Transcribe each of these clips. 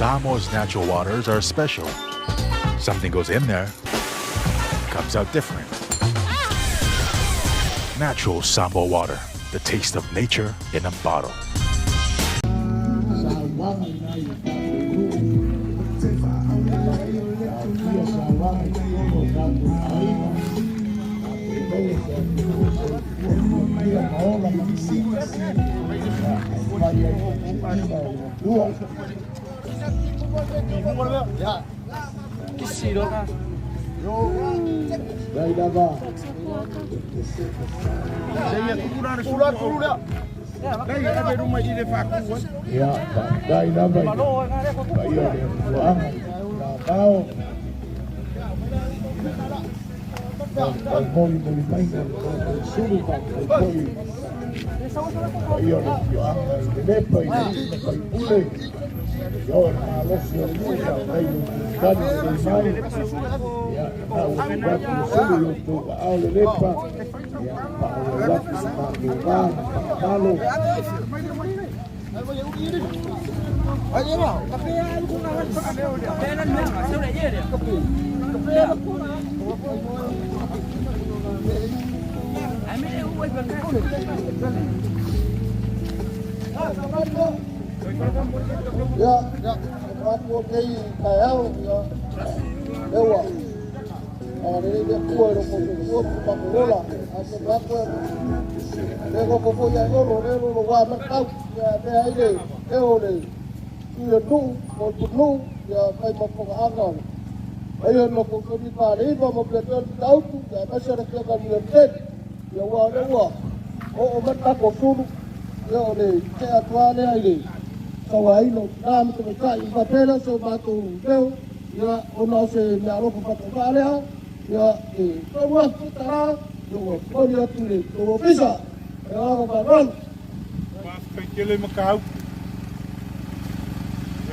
Samoa's natural waters are special. Something goes in there, comes out different. Natural Sambo water, the taste of nature in a bottle.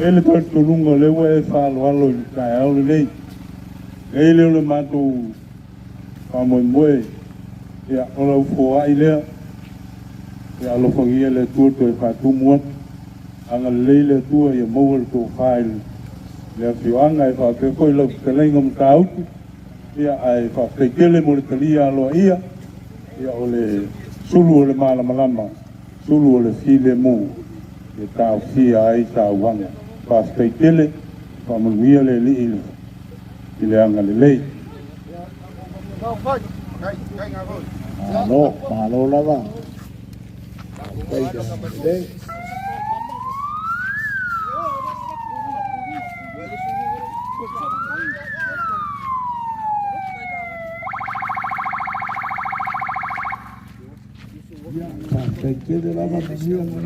Ele to tulungo le we fa lo lo kai au le ele le matu pa mo mo ya o fo ai le ya lo fo le tu to fa tu mo anga le tu ya mo to file le fi anga fa ke ko lo ke le ngom tau ya ai fa ke le mo le ia lo ia ya o le sulu le mala malama sulu le file mo e tau fi ai tau wanga pas kai tele pa mo wia le li ile anga le lei no malo lava kai de kai tele lava mia mo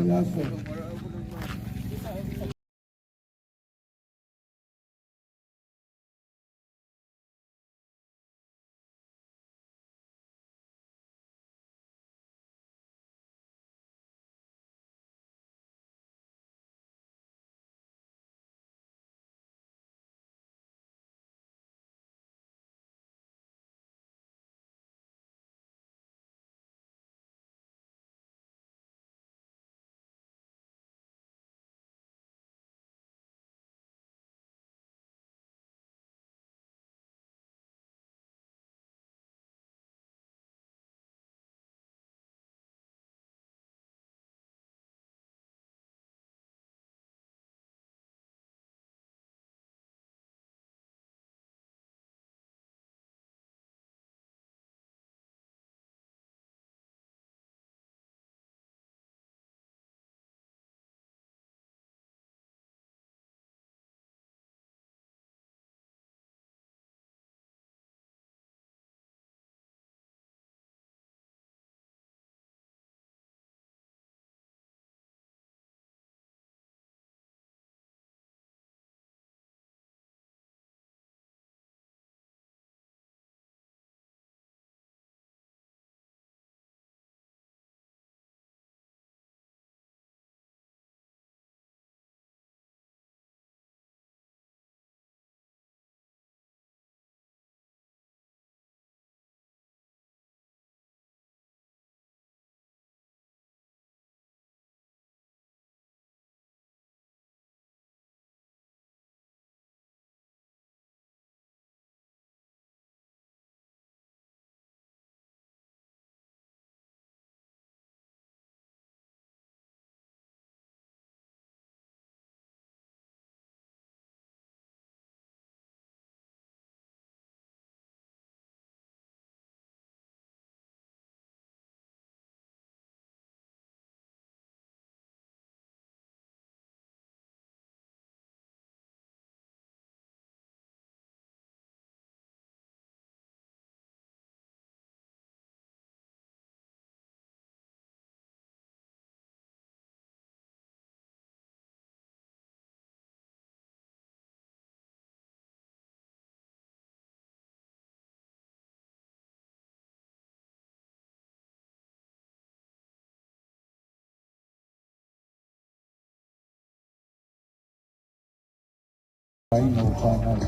Ai no whanau.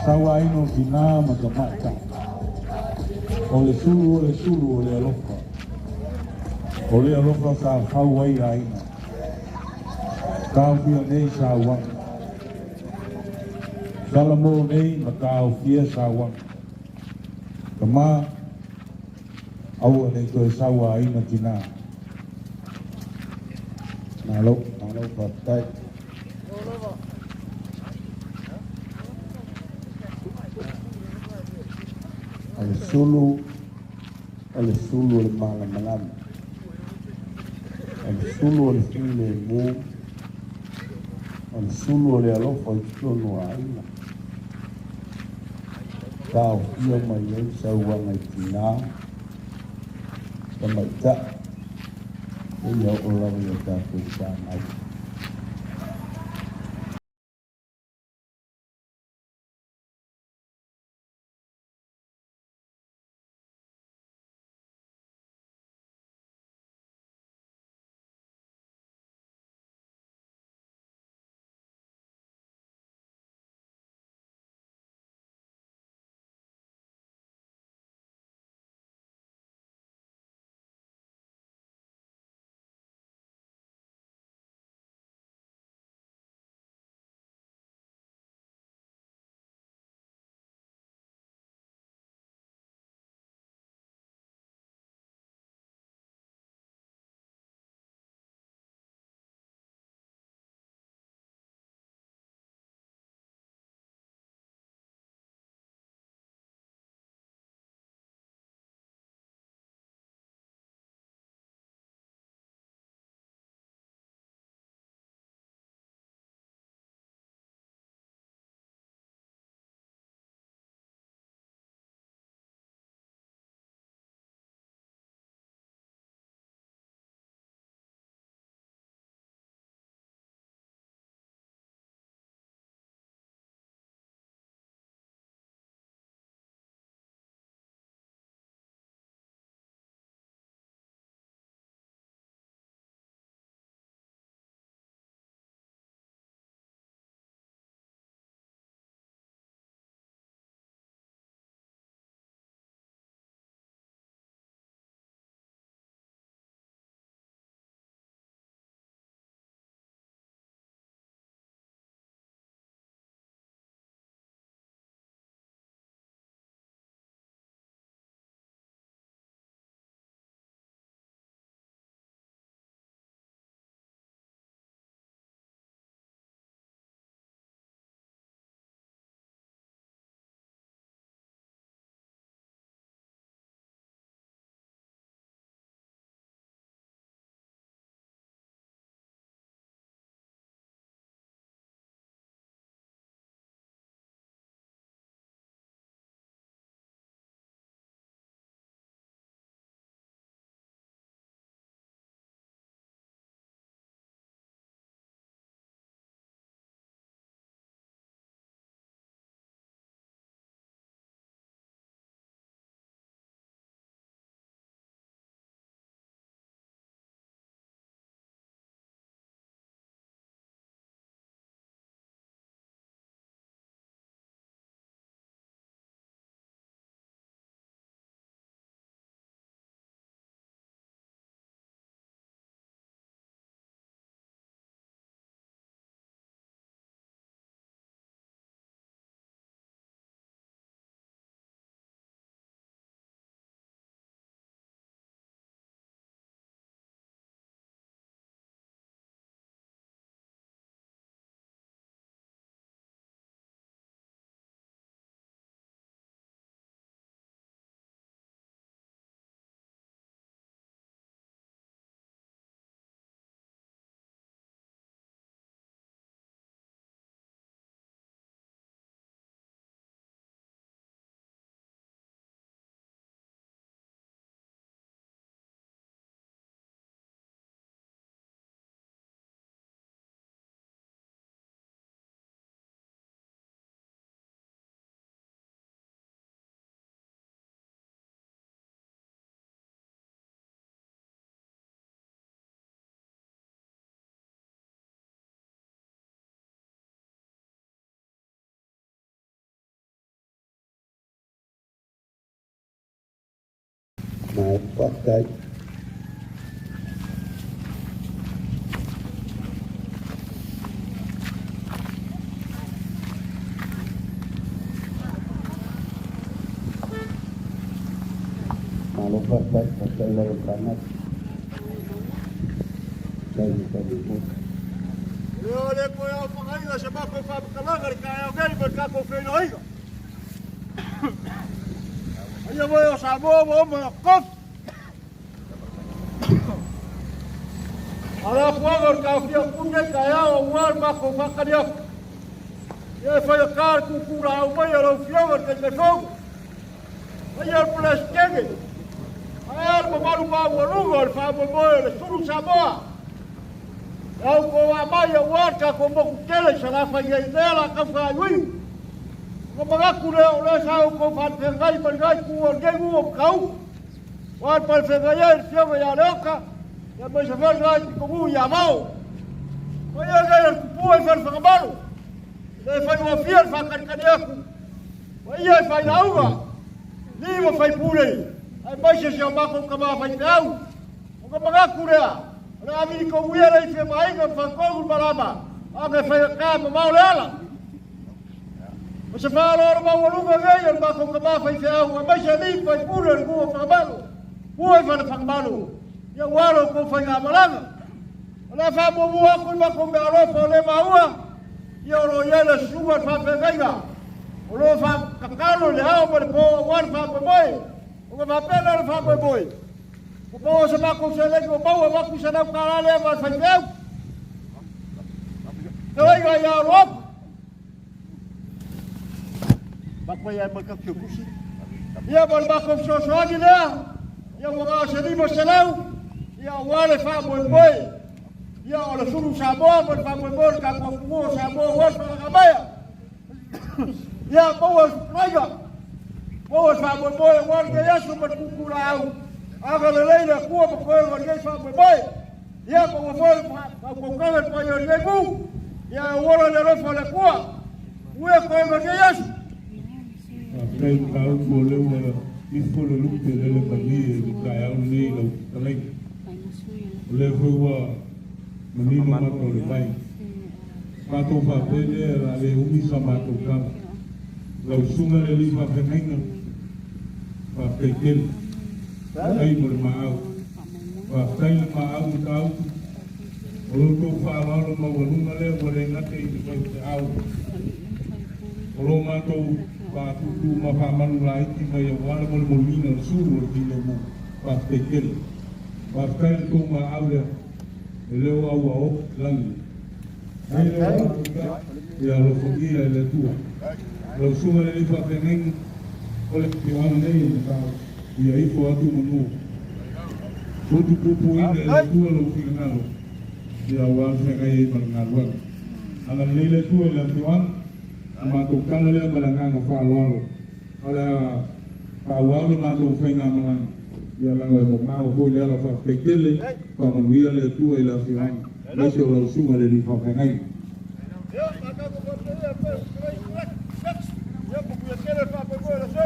Sawa ai no tina ma ka mata. O le sulu o le alofa. O le alofa sa hau ai ai na. Kau pia nei sa wang. Salamo nei ma kau pia sa wang. Kama awa nei koe sawa ai na tina. Nalo patai. Ale sulu le malam. Ale sulu le mu. Ale sulu le alofa i tonu aina. Kau ia mai ei sauanga i tina. Tamaita. Ia o lawa i tātou tānai. Maupatay. Malupatay, patay na rin kanat. Dahil sa lupot. Ole ko ya pangaila sa bako fa kalagar kaya gani berkako feno higa. Ayo boyo sabo mo kof. Ala kuagar ka fia kunde kaya o war bako fa kadia. Ye fa kar ku kura o boyo ro fia war ke telefon. Ayo plastege. Ayo mo malu ba wo fa boyo le suru saboa. Au ko wa mai o waka ko mo kele sala fa ye dela ka fa wi ko ma ku le o le sa ko fa te ngai pa ngai ku o ge u o kau wa pa fe ga ye se ya loka ya ba se fa ngai ko u ya mau ko ye ga ku pu e fa fa balu le fa mo fiel fa ka ka de ku wa ye fa na u ga ni mo fa pu le ai ba se se ma ko ka ma fa te au ko ma ku le Ora mi ko uia le fe mai ka fa ko baraba. A me fa ka ma mau lela. O se fa lo ma wo lu ga ye ba ko ka ba fa fe au ma se ni fa puro ku fa balu. Ku fa fa balu. Ya waro ko fa ga malanga. Ora fa mo bu ko ma ko me ro fa le ma ua. Yo lo ye le su fa fa ga. O lo fa ka ka lo le au mo ko wa fa pa boy. O ma pa le fa pa boy. Ko sa ba ko sa le ko ba wa ku sa na ka le ba fa deu. Toi ga ya ro. Ba ko ya ma ka ku si. Ya ba ba ko so so di le. Ya wa ga sa di mo sa lau. Ya wa le fa mo boy. Ya o le suru sa bo mo fa mo bo ka ko mo sa bo wa fa ga ba ya. Ya ko wa ga. Ko fa mo boy wa ga ya su mo ku ku la au. Aga le leila kuwa pa koe wa ngai fa pa bai. Ia pa wa foi pa ko kanga pa yo negu. Ia wala le ro fa le kuwa. Ue koe wa ngai asu. Kai ka u ko le wa i ko le lu te le pa ni ka ya u ni lo ta le. Le fo wa mani no ma ko le bai. Pa to fa pe le la le u mi sa ma to ka. Lo sunga le li fa pe ngai pa pe kel. Tay mo mau wa tay mau kau o to fa wa lo ma wa lunga le wa le ngate i ko te au o ma to pa tu ma fa ma lu lai ti ma ya wa mo mo ni no su ro ti le mo pa te kel pa tay to ma au le le wa wa o lang ai le ya lo fo gi le tu lo su ma le fa pe ngai o le ti wa nei ka ia i fo atu manu o tu pupu ina e tua lo ki ngalo ia wa se ga i mal ngalo ala lele tu le tuan ma to kala le mal ngalo fa lo ala pa wa lo ma to fe ngalo ia la mo ma ho le ala fa pekele pa mo ia le tu e la fian le se lo su ma le ni fa fa ngai Yo ma ka ko te ya pe. Yo ko ku ke le fa pa ko le so.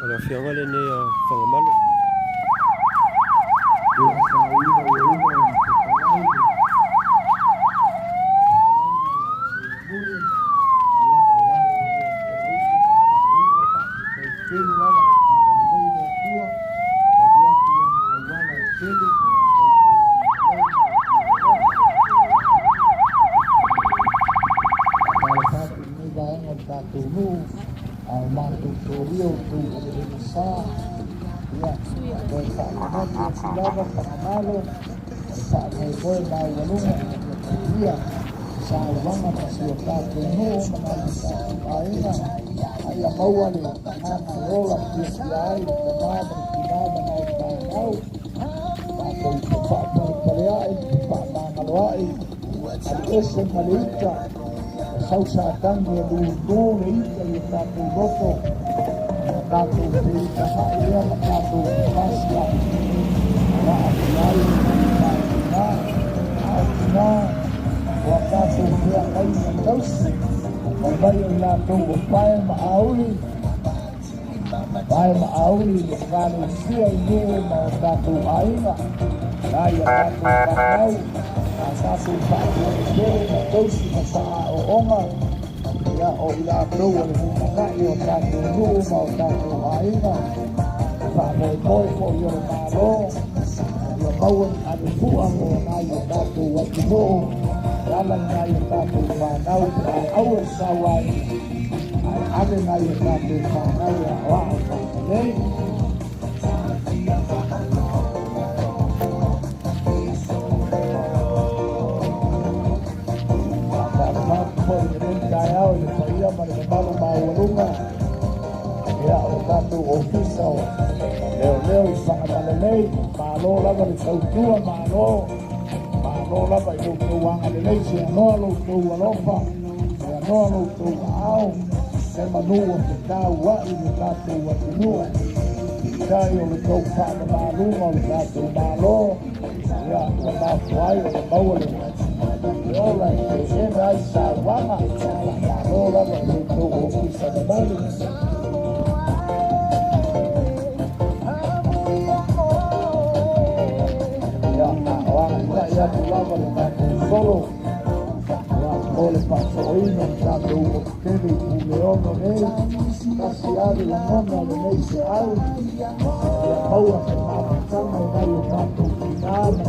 Ala fianga le ne whangamalu. ia sa wanga pasio tato no mana sa aina ia maua le ana rola ai tomada kibaba na tau tato pa pare ai pa maloai ese malika sausa tangi du le ia tato roto tato perita ia tato pasta na na wakatu dia kaina tausi bayo na to pai maauli kanu sia ni ma tato aina ya tato tato tato dia tausi sa onga ya o ila pro na yo tato no ma tato aina pa boy for your malo yo bawon adu fuang na yo tato wa mo dalam naik tato panau awal sawai ada naik tato panau awal panau tak boleh kaya oleh saya mereka malu ya tato official leo sangat malay malo lawan sautua malo Lola ba yo to wanga de leise no lo to walofa ya no lo to ao se manu o ta wa I ta to wa no ya yo lo to pa ba lu mo ta to ba lo ya ba fai o ba wo le yo la se na sa wanga ya Lola ba yo to o sa ba lu ya pulava solo ya ole passoino tanto teve un leono nei passiare la nonna le nei se au ya paura che ma fanno mai tanto finale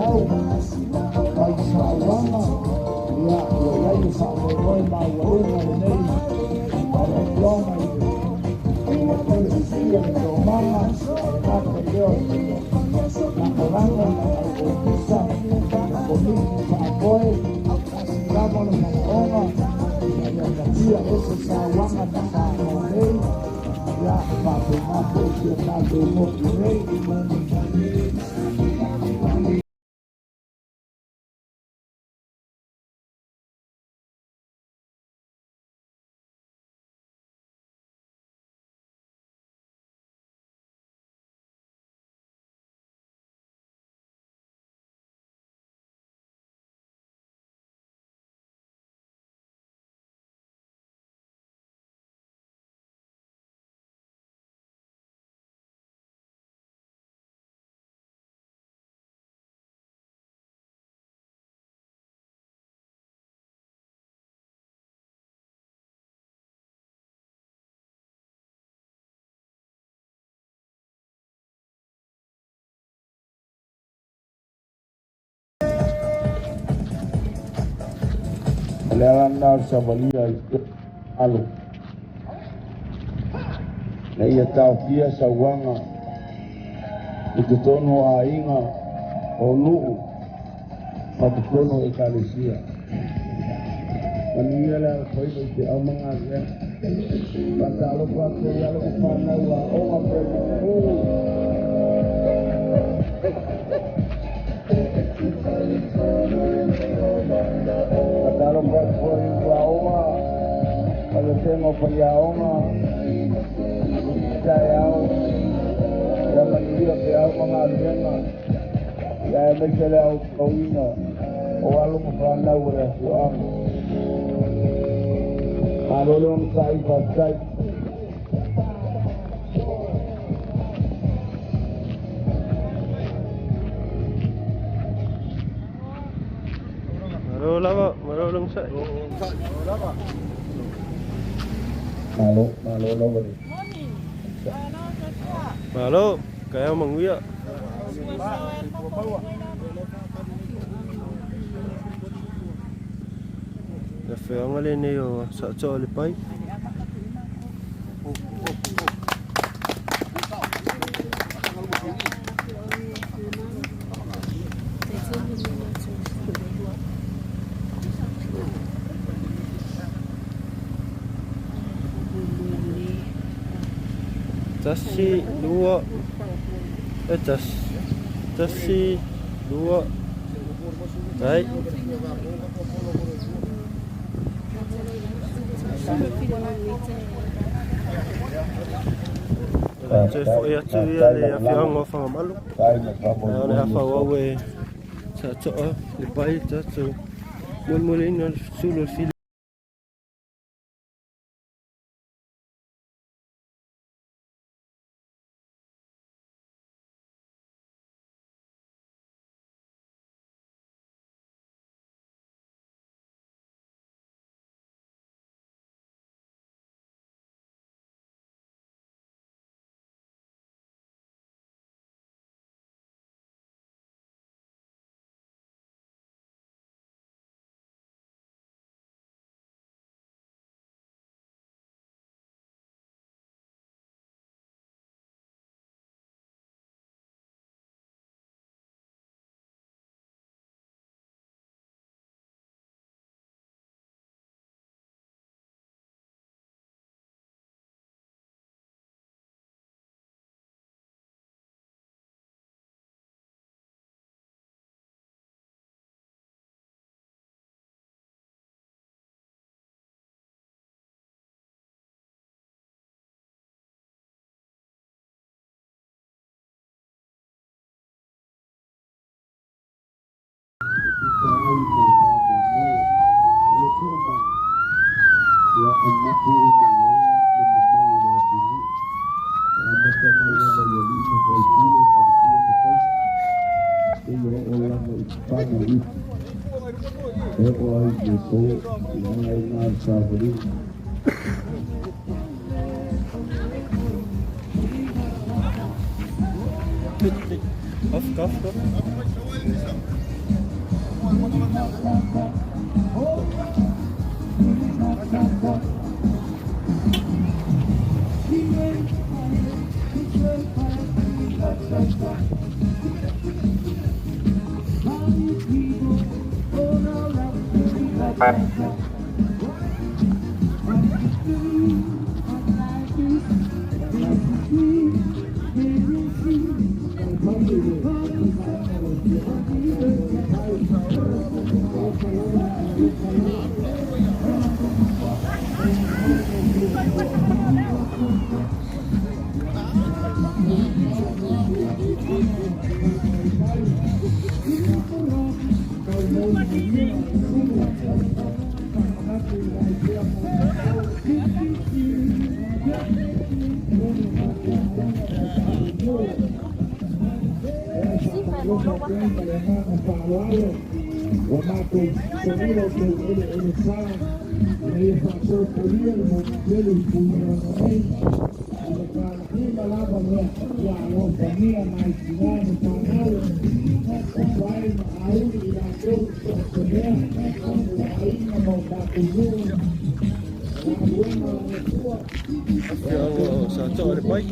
au mai salvama ya io salvo noi ma uno le nei para pioma e poi si sia mamma ma che io la colonna bisa konik pakoy ramon mama ya dia ese sawanga ta oleh ya papo mapo dia tato mo rei Leandar Savalia alo na ia tau kia sa wanga I te tono a inga o nuu ma te tono ekalesia manuia lea koe te au mga rea patalo pato yalo kupanau a oma patalo pato yua oma palo tengo pa ya oma kaya au ya manuia te au mga rea ya mekele au kauina o alo kupanau rea suama Marolong sai pasai marolong sai malo kaya mangwia ya feo ngale ne yo sa chole pai Tasi, dua. Tasi, dua. Baik. Cek fo ya tu ya le ya fiang of malu. Kai na kamo Ya le hafa wawe. Cha le pai cha chu. Mul ina sulu fil. Kaf. Sa cho le pai.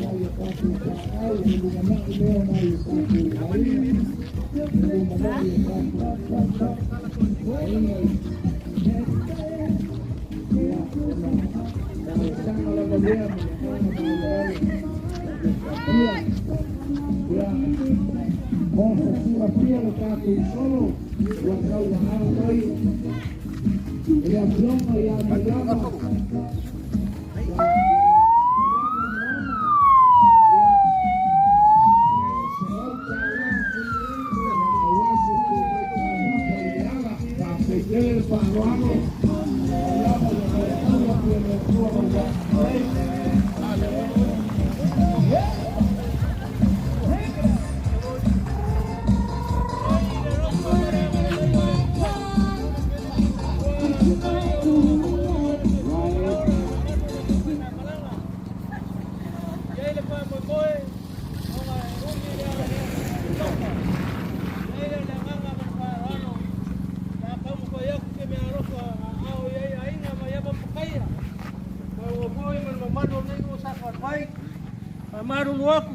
Marung waku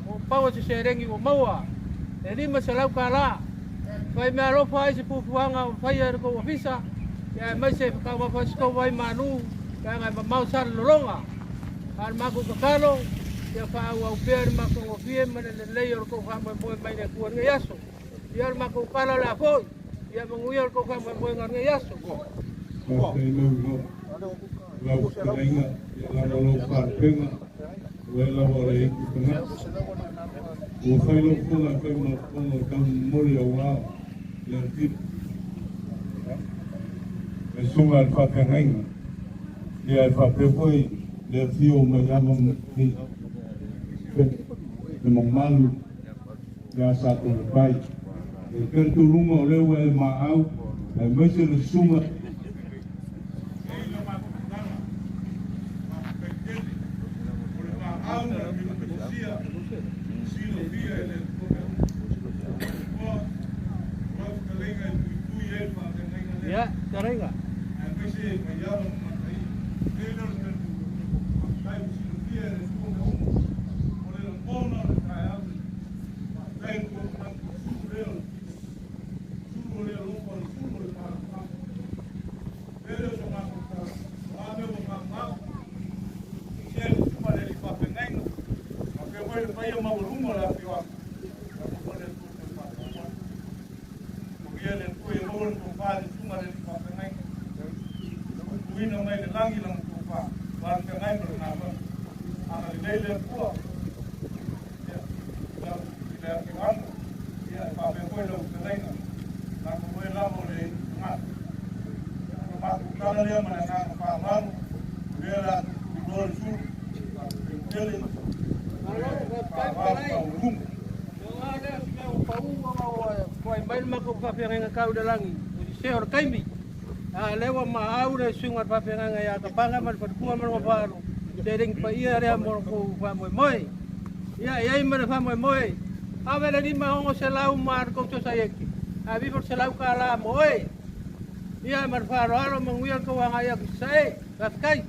o pawa se serengi o maua e lima se lau kala fai mea rofa ai se pufuanga o fai ar ko ofisa ya mai se ka wa fa sko vai manu ka ngai ma mau sar lolonga al maku ka kalo ia fa au per ma ko fie ma le le o ko fa mo mai le ku ngai aso ia ma ko kala la foi ia mo ia ko fa mo ngai aso ko lau kainga, la lau parpenga, wela wale iki kanga. O whailo kona kauna kona kama mori au ngā, ia tip. E sunga al whakangainga, ia e whapepoi, ia tio mai ama ni. E mamalu, ia sato le pai. E kertu runga o leo e maau, e mese le sunga, ya tarenga kau dalangi di seor kaimi lewa maau le sungat papenganga ya kapanga man padua man maparu dereng pa ia rea mo ko fa moi ya ia man fa moi avela ni ma ongo selau mar ko to sayeki abi por selau kala moi ia man fa ro manguia ko wanga ya sai kaskai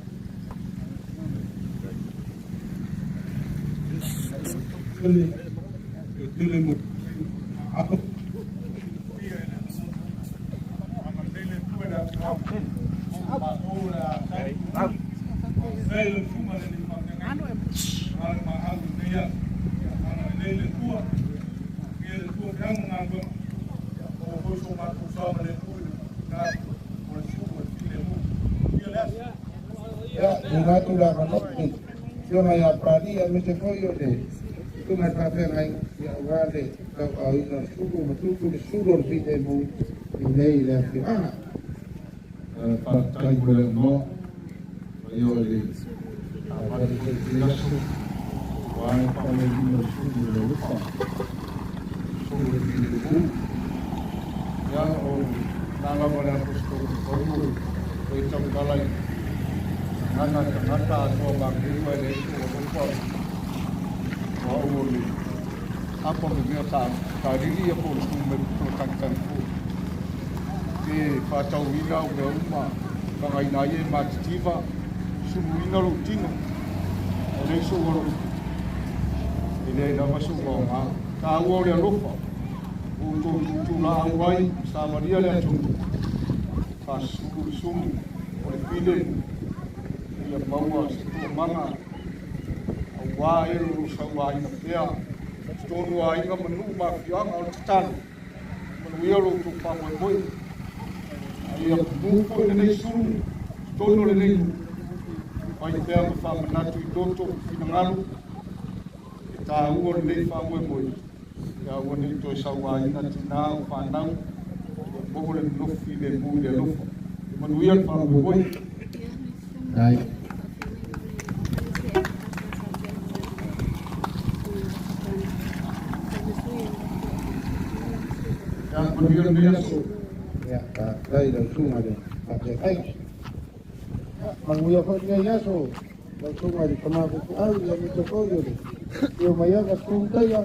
Ngatu la kanoti, siona ya pradia mese koyo de, tu me kafe ngai ya wale ka au ina suku matuku de suro pide mu nei le fiana. Pakai boleh mo, yo le, apa dia biasa, wahai kami di suku le lupa, suku di lupa, ya oh, nama boleh aku suku koru, kita kalai. Nata so magriwa le ko wa uli apa me ta riri ko su me to kan ko ke fa tau ina o me uma ka ngai na ye ma tiva su ina ro tino le so ro ile na ma su ko ma ka wo le ro o to la wai sa maria le tu fa su o le pile ia maua se tua manga a wā eru sa wā ina pēa tonu a inga manu ma whianga o tanu manu ia ro tu pāmoe moe a ia mūko le nei suru tonu le nei pai pēa ma whamanatu i toto ina ngalu e tā ua le nei whamoe moe ia ua nei toi sa wā ina tina o whanau ia moho le nofi le mū le lofa manu ia whamoe moe Ai. Ya, kai da sunga de, pakai kai. Manguya ko ni yaso, da sunga de kama ko au ya ni to ko yo de. Yo maya ka sunga ya,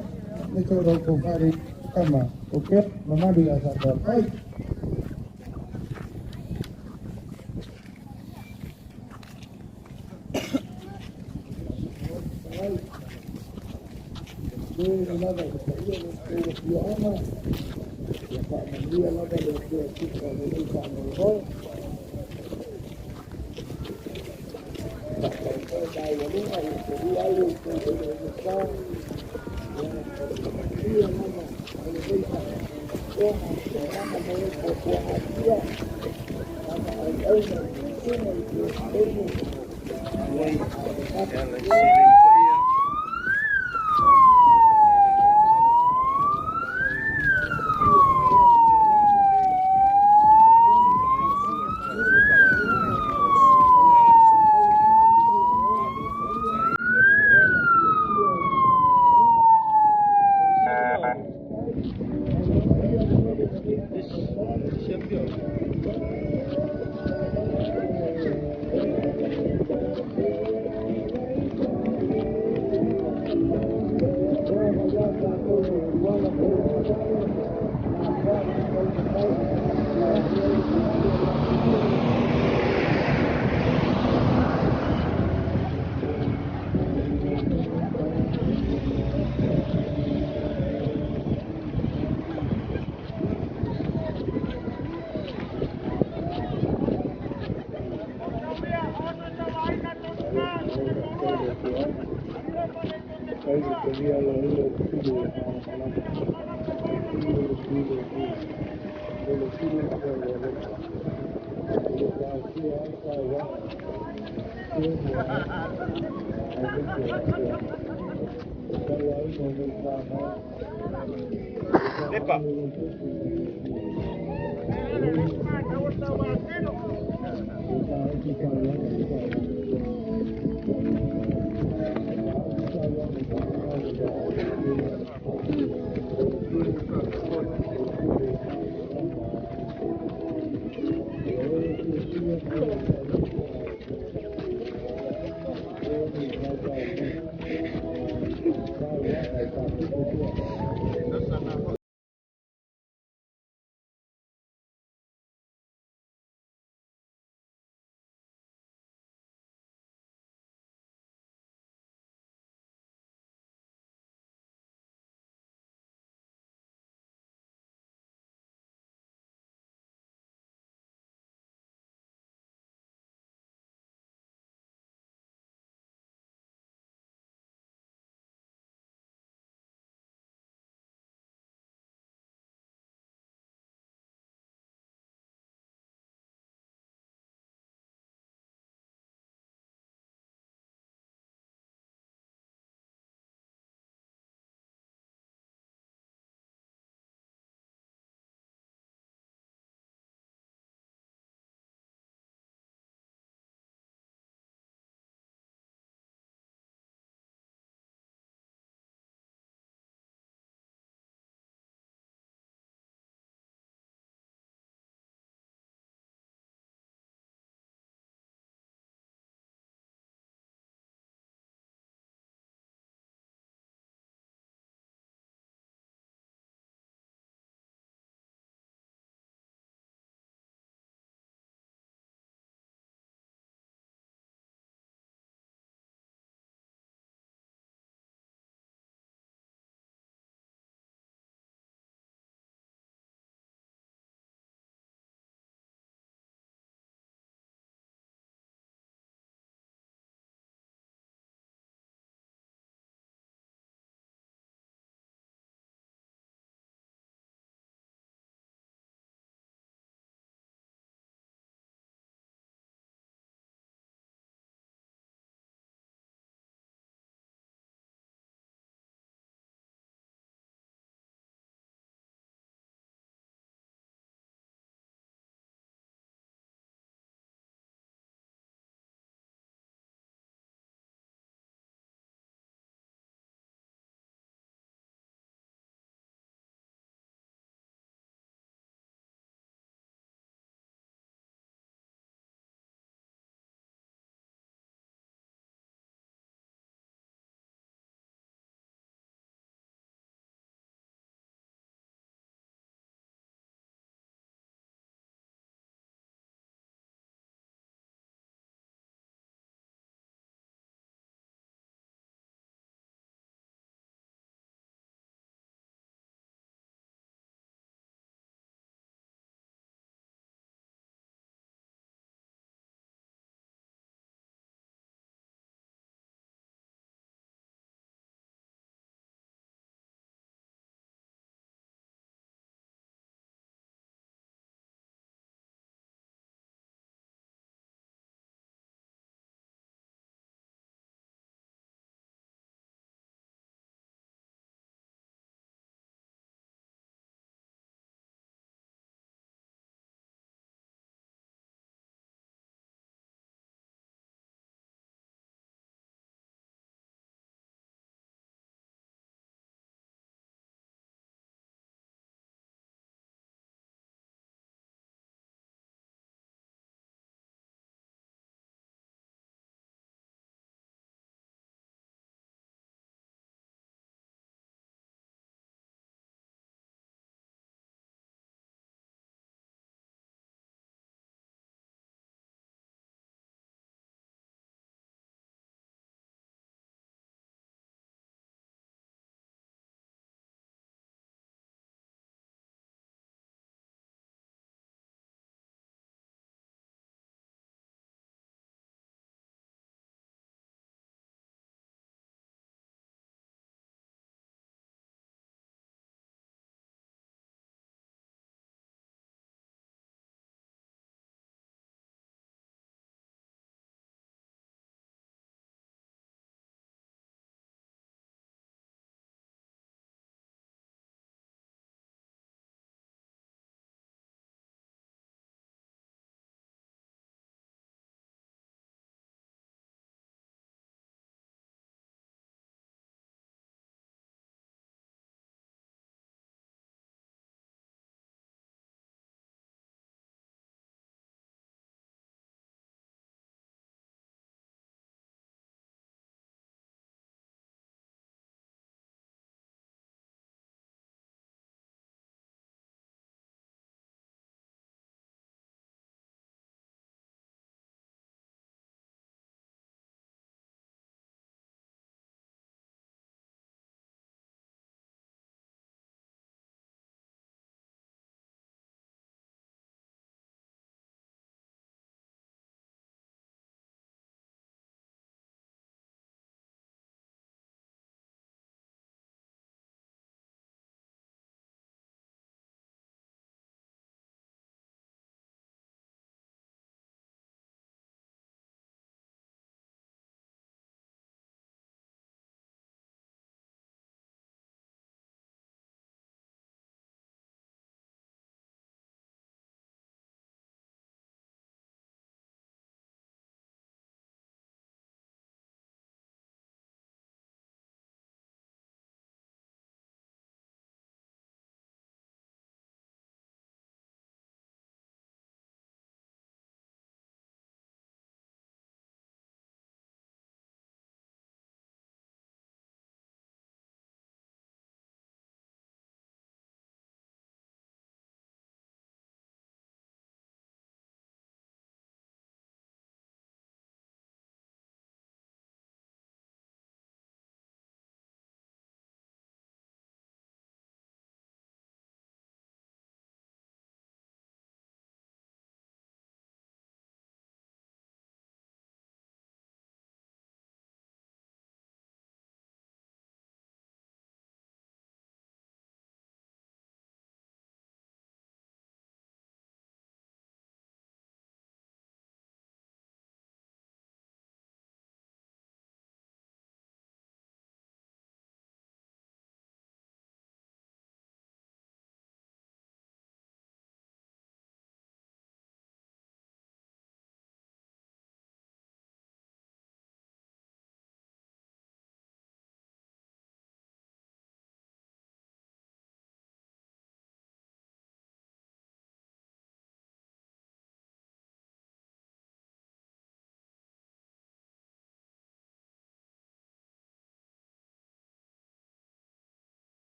ni to ro ko kare kama. Oke, mama dia sa kai.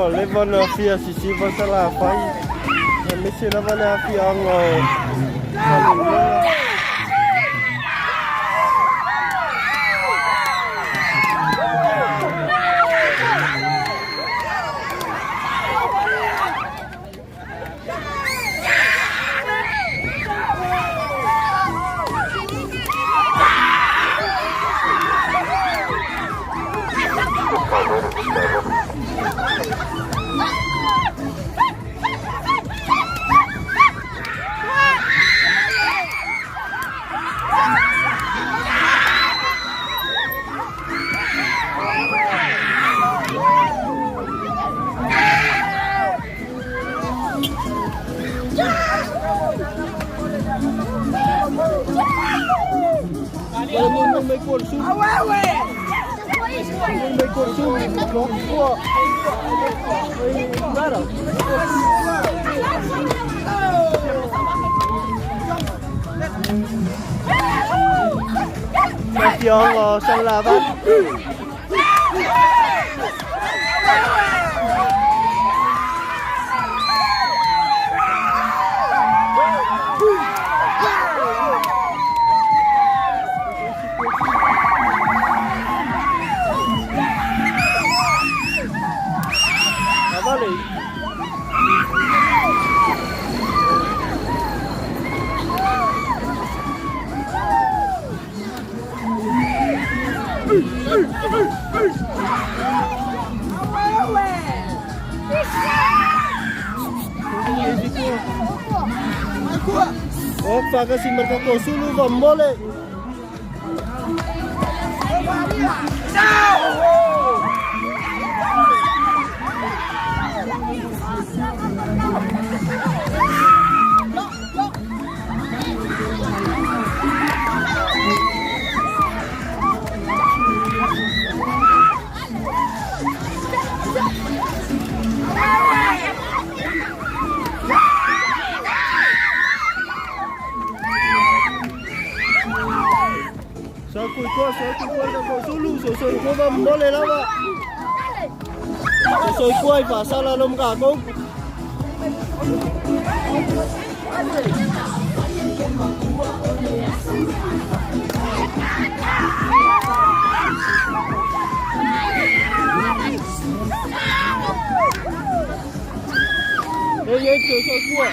Levon fia sisi pasal apa? Mesti levon fia angau. Yang Salavan. Apa ni? Oh, pakai si mereka kosulu boleh. Soy ko ba mole la ba? Soy ko ay pasala lom ka ko. Soy ko.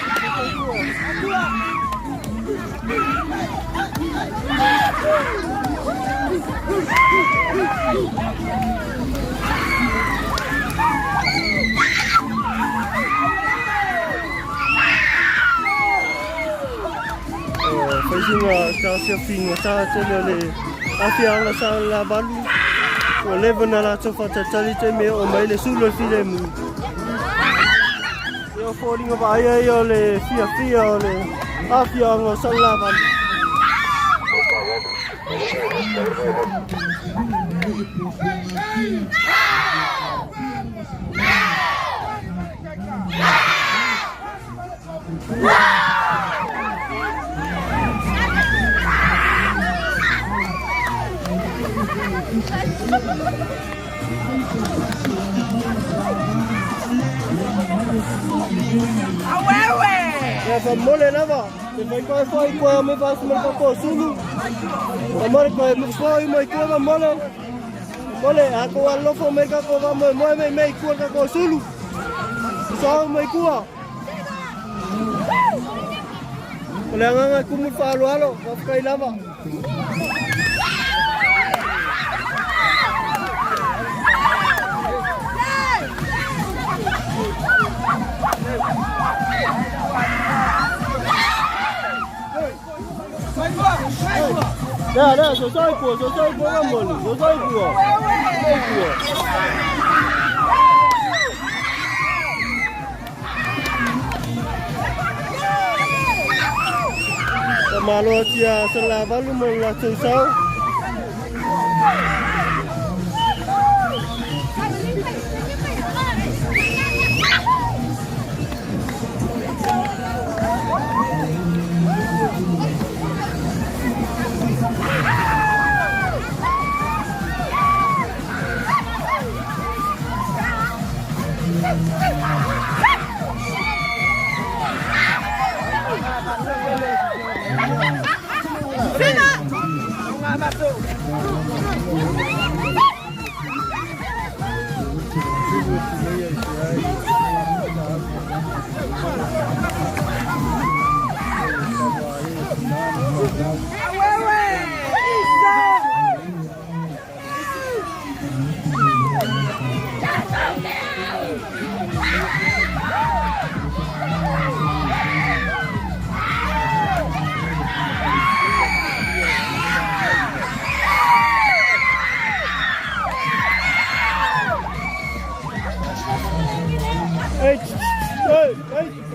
Saya finga saya cele afiang la sa la balu o levana la tsofa tali teme o mai le sulo filemu yo falling ba ya yo le fia le afiang sa la balu Ya mole nava, te vai foi com me vai me papo sulu. Amor com me foi me com mole. Mole ako allo fo me ka ko va me ko ka ko sulu. So me ko. Ole nga ku mu fa lo va kai lava. Dah, selesai pun kan boleh. Selesai pun. Malu dia selah balu mengacu sau.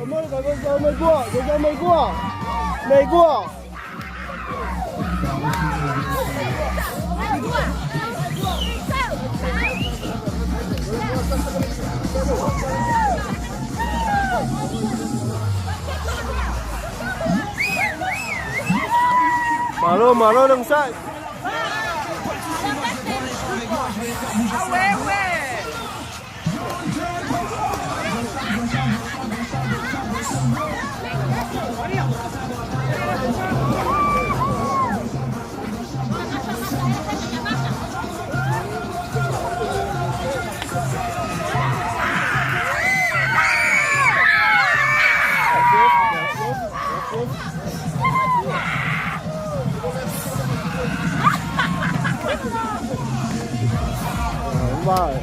Cảm ơn con mày qua, con mày qua. Mày qua. Malo đừng sai.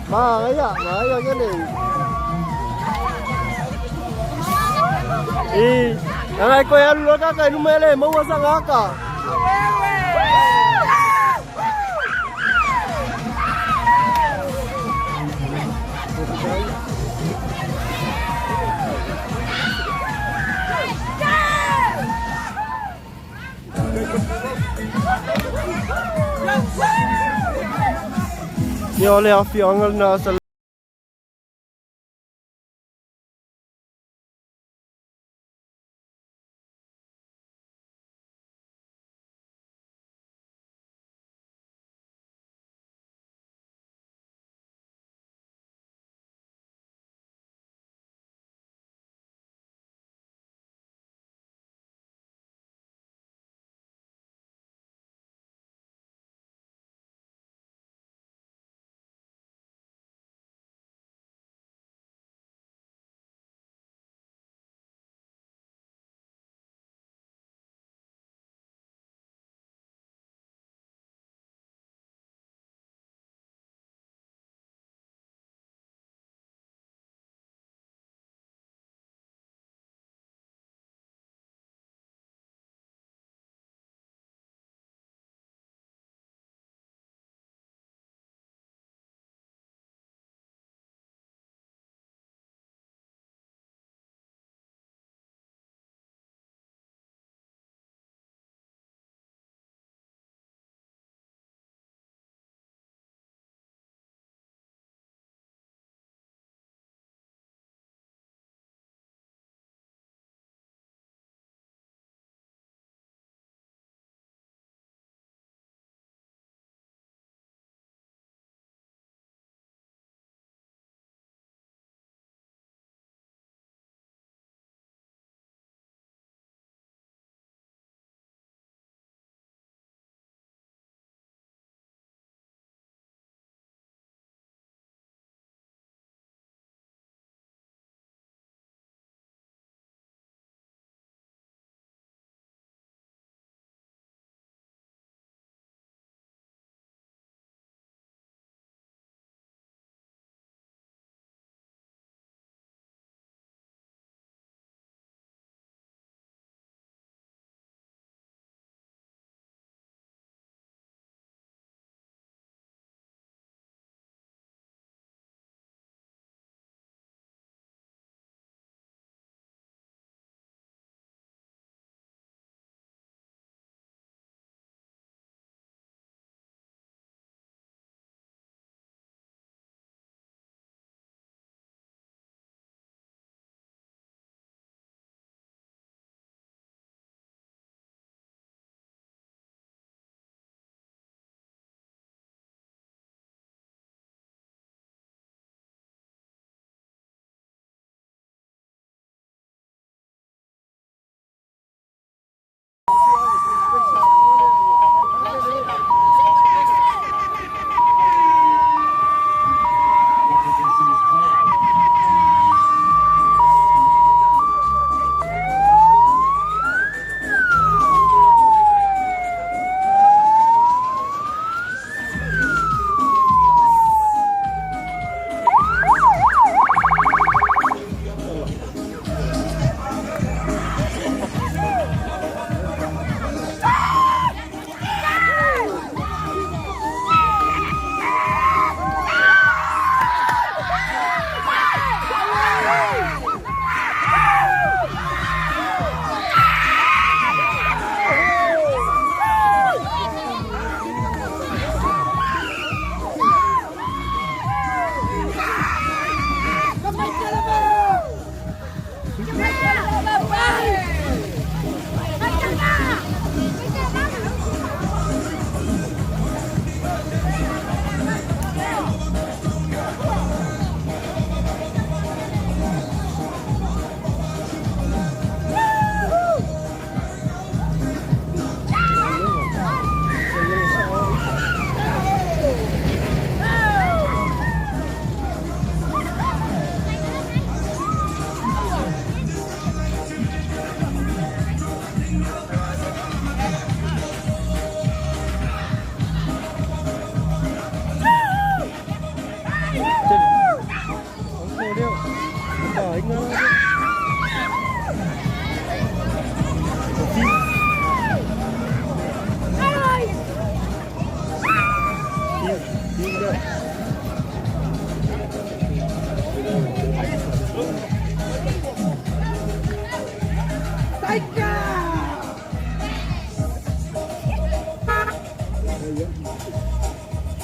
Ba ấy ạ, cái này. Ang ko yan lo ka kay numele mo sa ngaka. Yo le afiangal na sa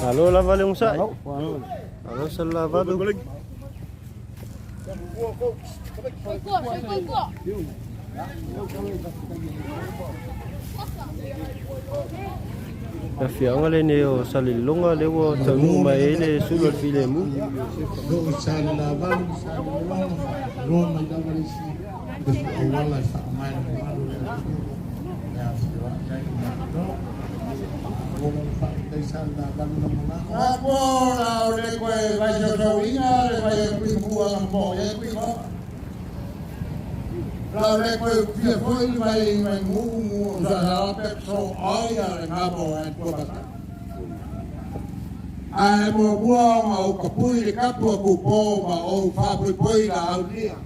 Halo lava yung sa. Halo sa lava do. Kafianga le ne o salilonga le wo tangu mai le sulor filemu. Do sa lava Roma da Malaysia. Wala sa mai Agora o recuo vai ser soinha, vai ser primo a boia, primo. La recuo que foi vai mu já pessoa olha na boa por basta. Ai mo boa o capui de capo cu poma o fabri poi la audia.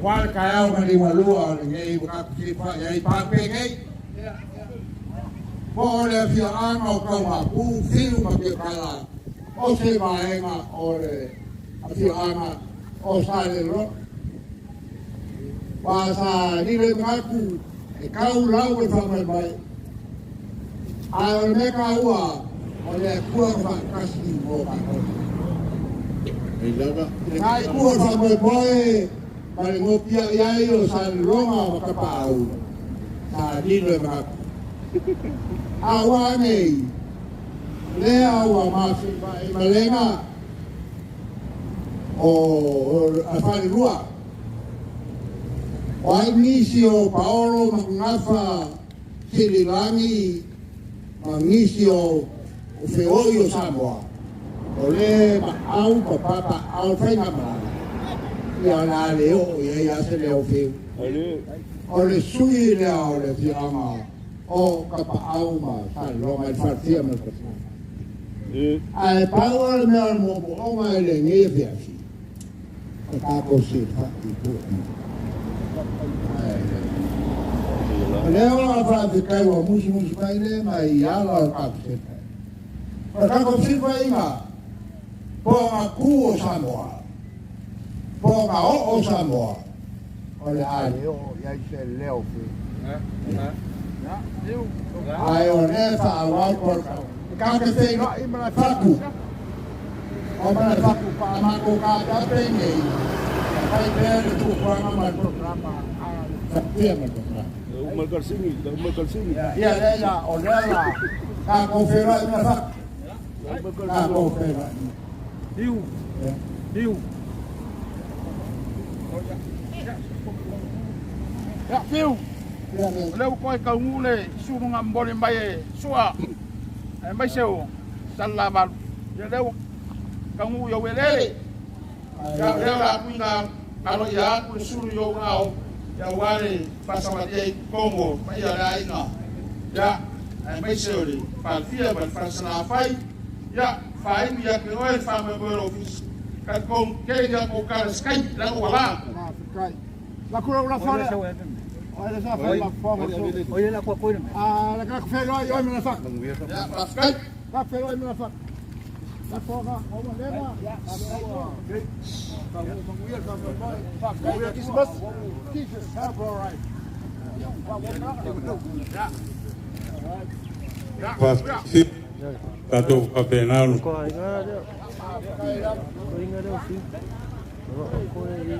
Wal kaya o ni walua ni o capi fa ai pa peguei. Pole fia ano kawa pu fiu ma ke kala o se vaenga ore a fia ana o sale ro pasa ni le ngaku e kau lau e fa mai mai a me kaua o le kua fa kasi mo ba e lava ai kua fa mai mai mai ngo pia ia o sale roma ka pau sa ni le ngaku awane lea wa mafi malenga o afari rua o inicio Paolo Mangafa Sililangi inicio o feoio Samoa o le au papa au faina ma ya la leo ya se le o feu o le sui le o le fiama o kapau ma sa lo mai fartia ma ka ai power me al mo o ma le ngi fia si ka ko si fa i ko le o fa de kai wa musi mai le mai ya la ka se ka ko si fa inga po a ku o Samoa po ka o Samoa o le ai o ya se leo fi ai o ne fa wa por ka ke se no i ma faku o ma faku pa ma ko ka ta prende ai per tu programa ma programa a fatia ma programa Uma calcinha. ya ya o la ka ko fe ra ma fa ka ko fe ra Diu. Ya, fiu. Leu koe ka ngule surunga mbole mai e sua. E mai seu salama. Ya leu ka ngu yo welele. Ya leu la kuinga alo ya ku suru yo ngao. Ya wale pasama de Congo mai ya raina. Ya mai seu ri. Palfia bal fasana fai. Ya fai ya ke oi fa me bo office. Ka kon ke ya ko ka Skype la wala. La kura la fora. Olha só, foi lá fora. Olha lá com a coisa. Ah, la ka fero ai me na fac. Ya, Skype. Ka fero ai me na fac. Tato kapenalo. Ko ai ngara dia. Ko inga dia si. Ko ai dia.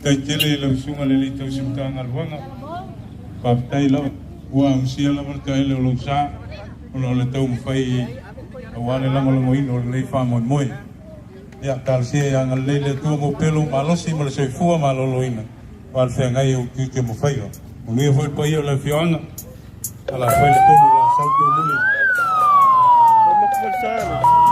Kai tele lo sunga le lito simtanga luanga. Papai lo wa msia la kai lo sa. Lo le tau mfai awale la mo mo ino le fa mo mo. Ya tal se yang le tu mo pelo malo si mo se fu malo lo ina. Wal fe ngai o ki mo fai. Mo ni foi pa yo le fianga. Ala foi le tu la salto muli. Mo conversar.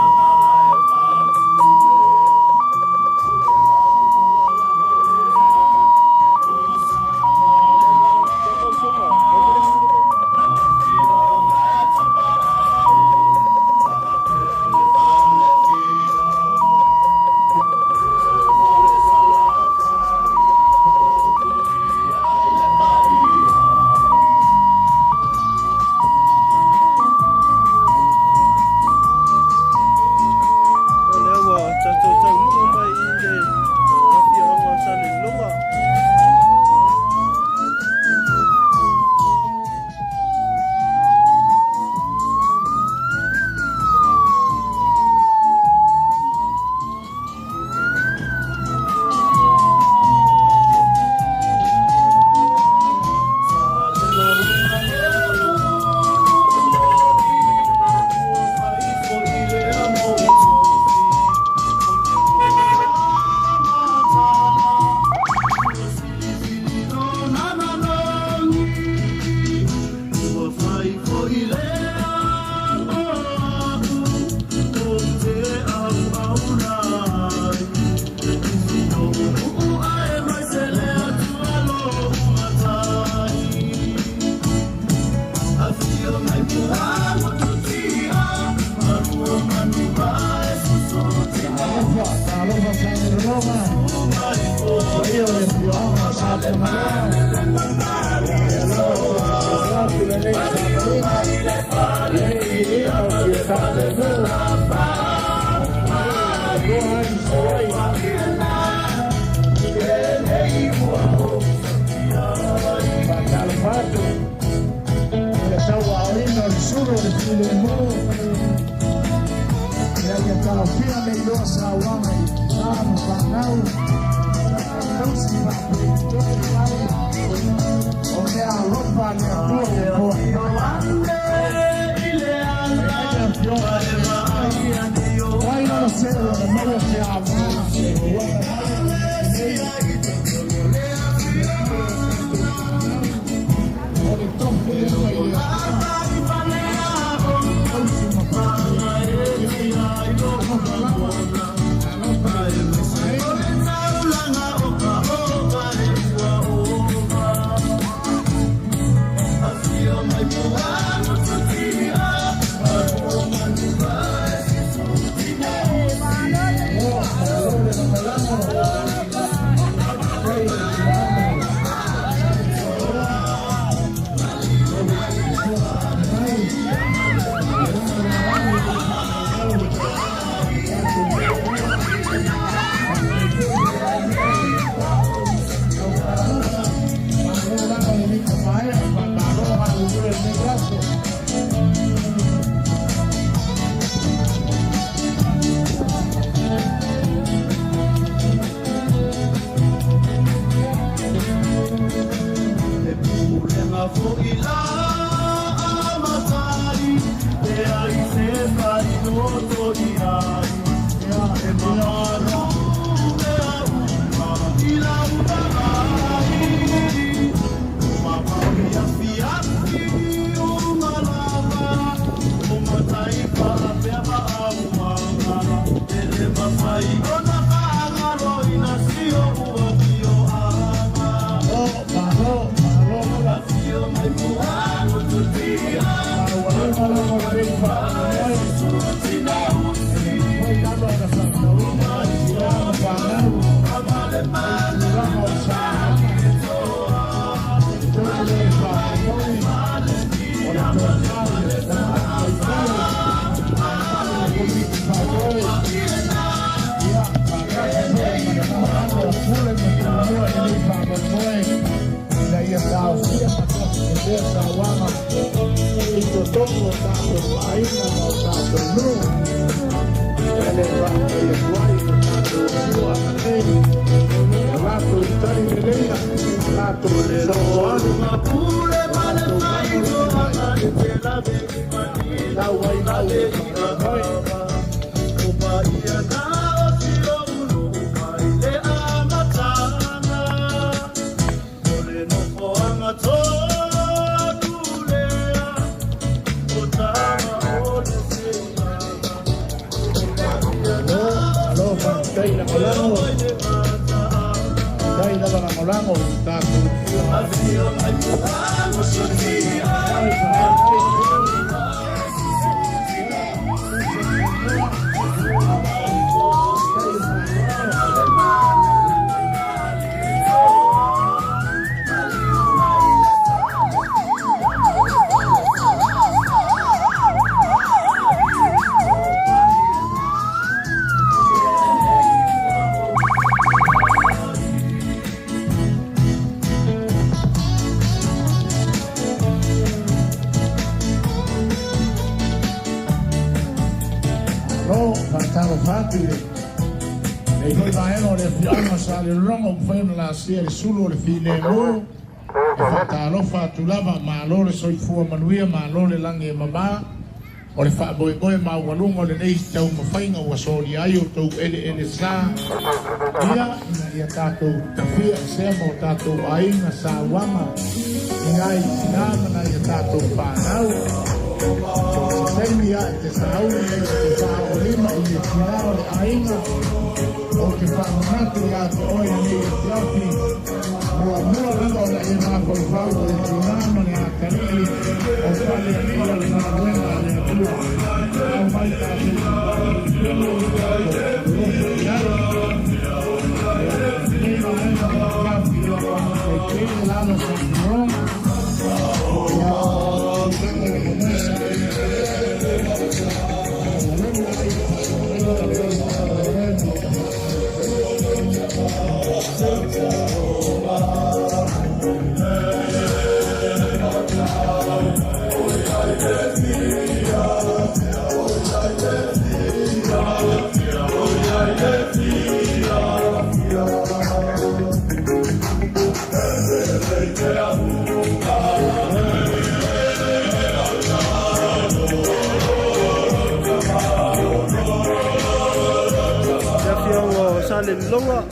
Thank you. sia le sulu le fine mo fa lo fa tu lava ma lo le soi fu manuia ma lo le lange mama o le fa boy ma walungo le nei tau ma fainga wa soli ai o tau ele sa ia tato tafia se mo tato ai na sa wama ngai na na ia tato pa nau sai mia te sa au le fa o lima i le finao le ainga o ke whakamatu ia te oi ni te api mua ranga o na e maa koi whau o te nāma ni a karili o whale a mia le nā wena le a tua au mai tā te Longa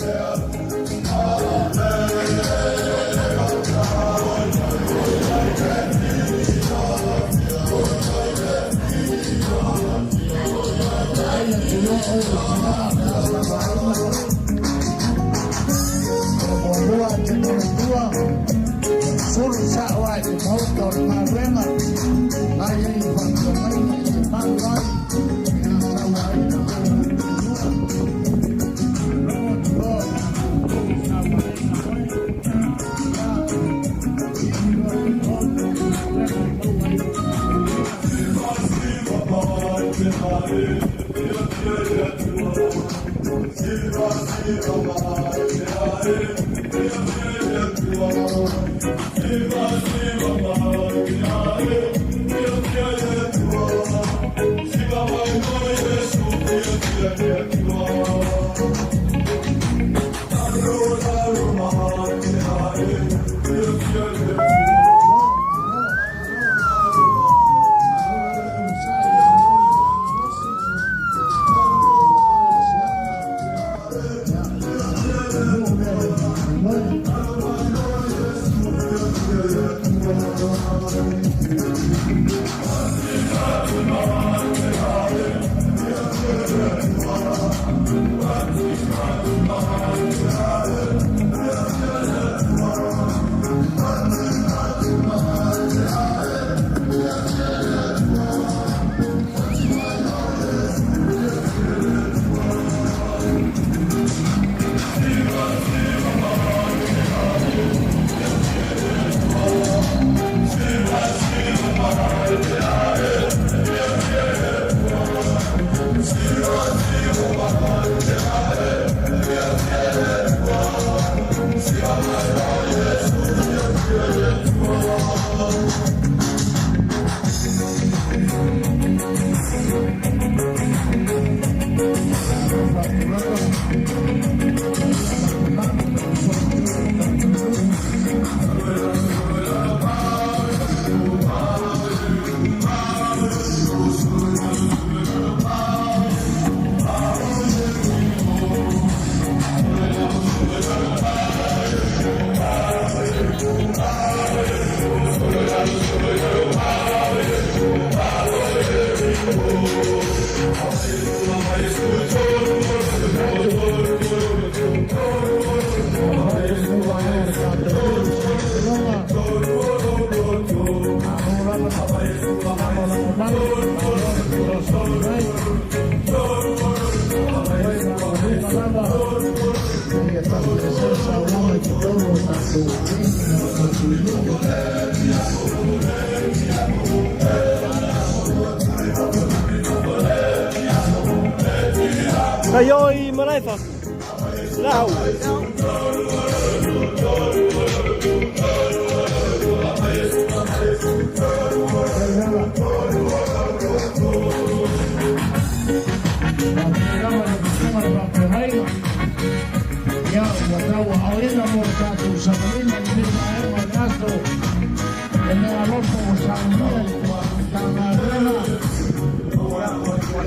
Kayo i Malaifa. Lau. Ya, wadau awalnya mau satu sama ini di mana gasto, ini aloko sama tanah rela, ini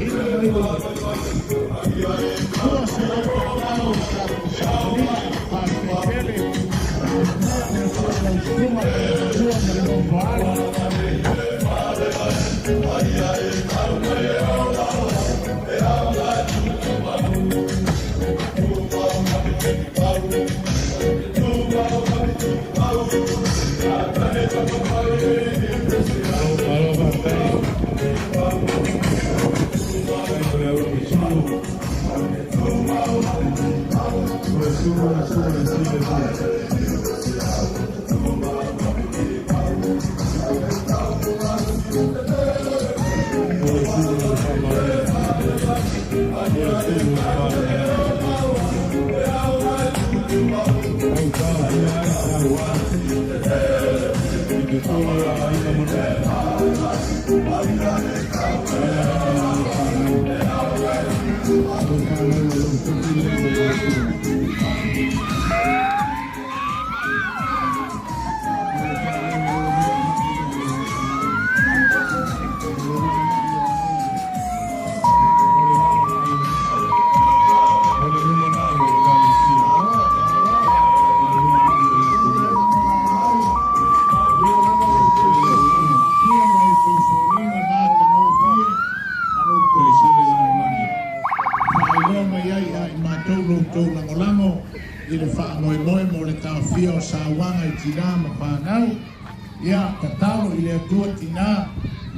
ya tatalo ile tua tina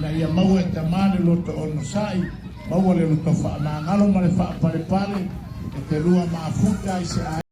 na ia mau e tamane lo to ono sai mau le lo to fa na ngalo male fa pale pale e te lua mafuta i se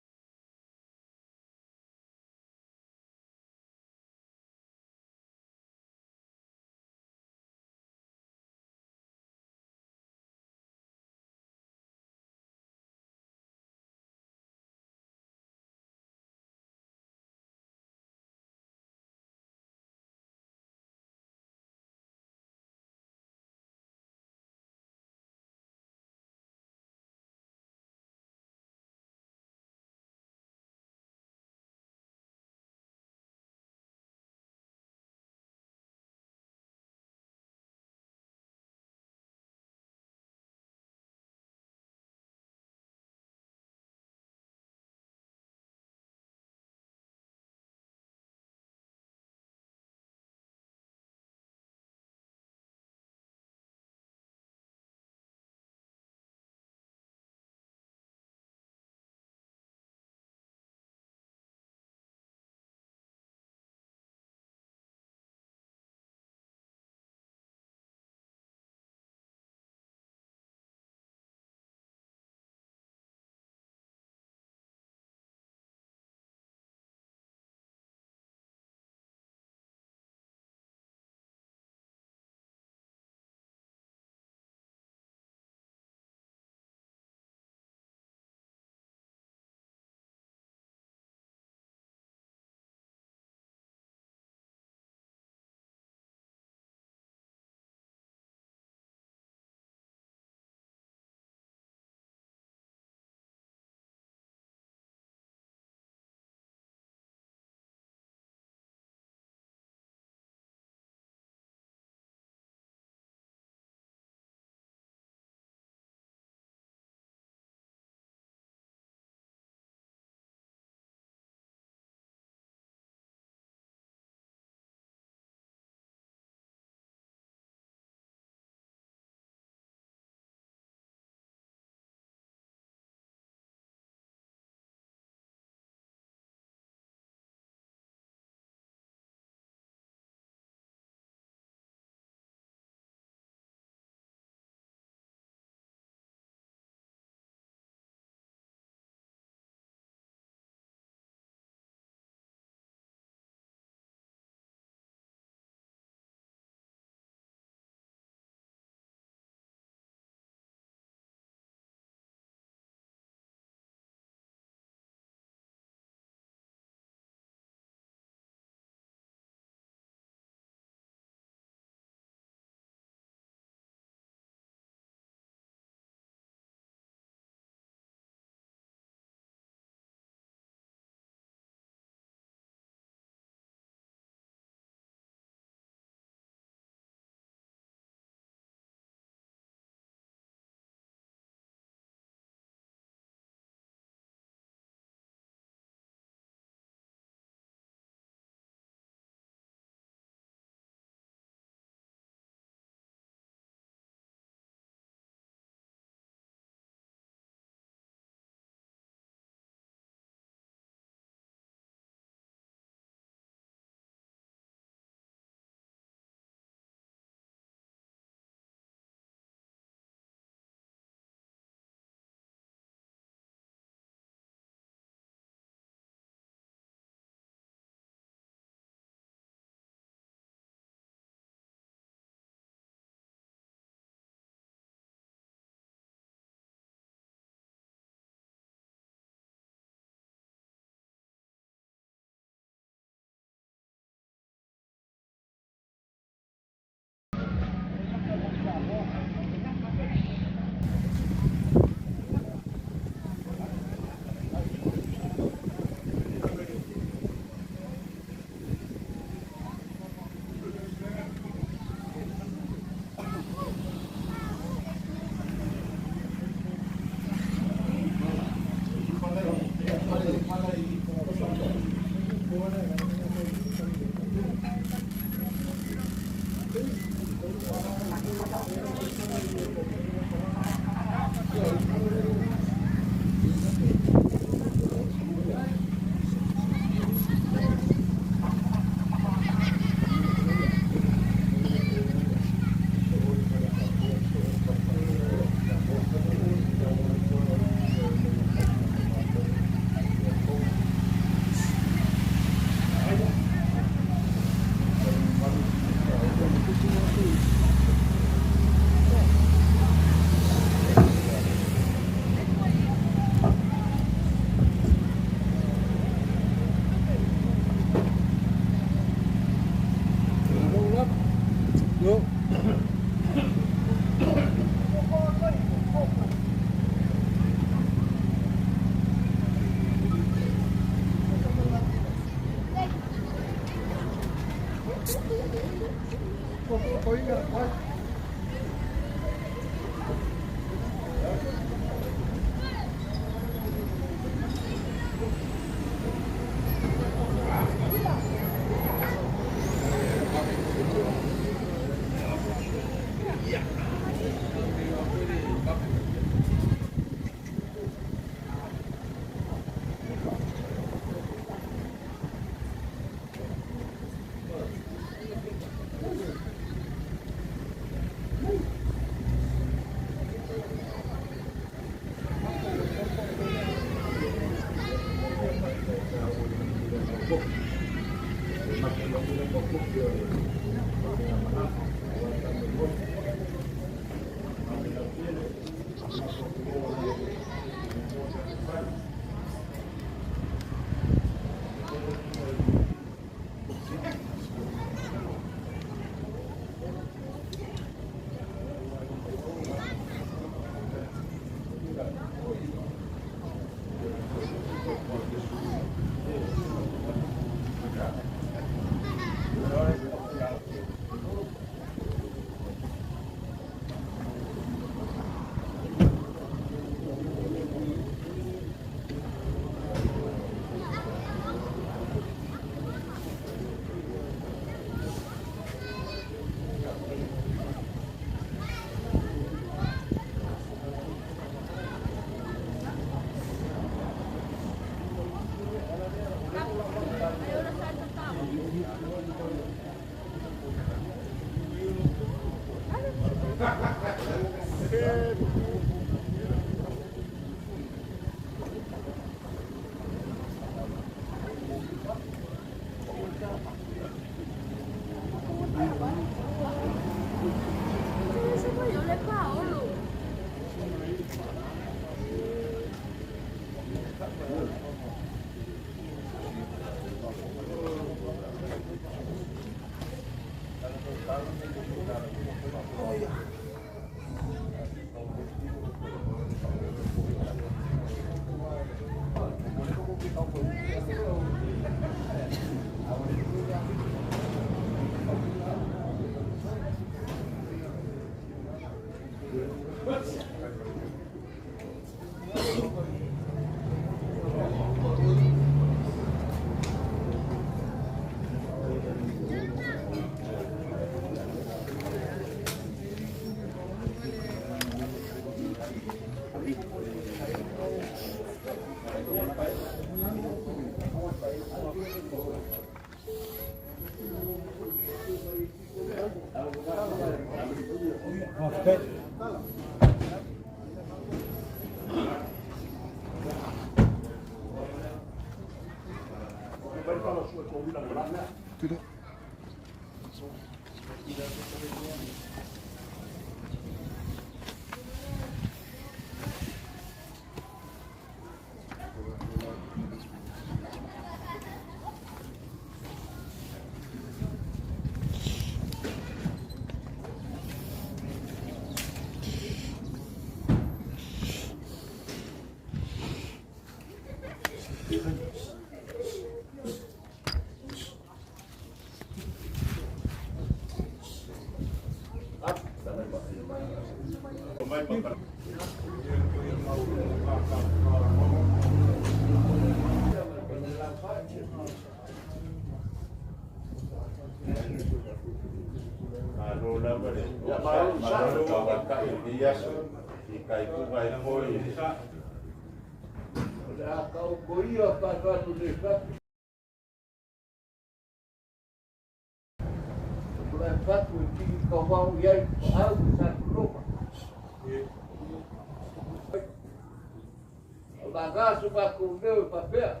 Bagaço para comer o papel.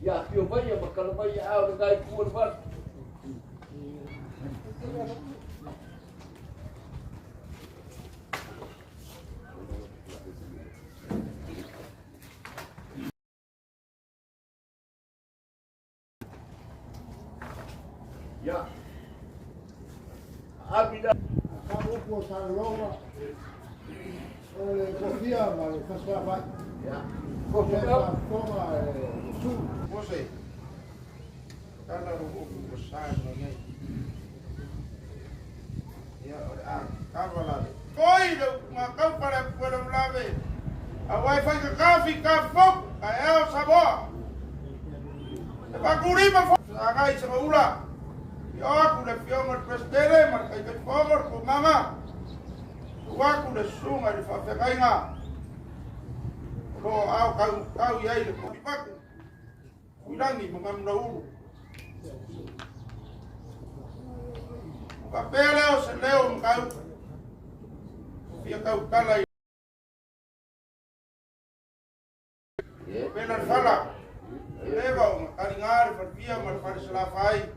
E aqui eu venho, porque não vai a lugar de curva. Ya. Habida. Acabou por estar logo. Confia, mas faz para baixo. Ya. Toma sul. Você. Karena hukum besar ini. Ya, kamu lagi. Koi lo makam para pulau lave. Awai fai ke kafi kafok. Ayau sabo. Lepas kurima fok. Agai sama ula. Ya aku le fiamar prestere mar kai ke fogor ko mama. Aku le sunga di fafekainga. Ko au kau yai le ko paku. Ulangi mengam ulu. Papel o se leo mkau. Ia kau kala. Benar salah. Leva karingar perpia mar par selafai.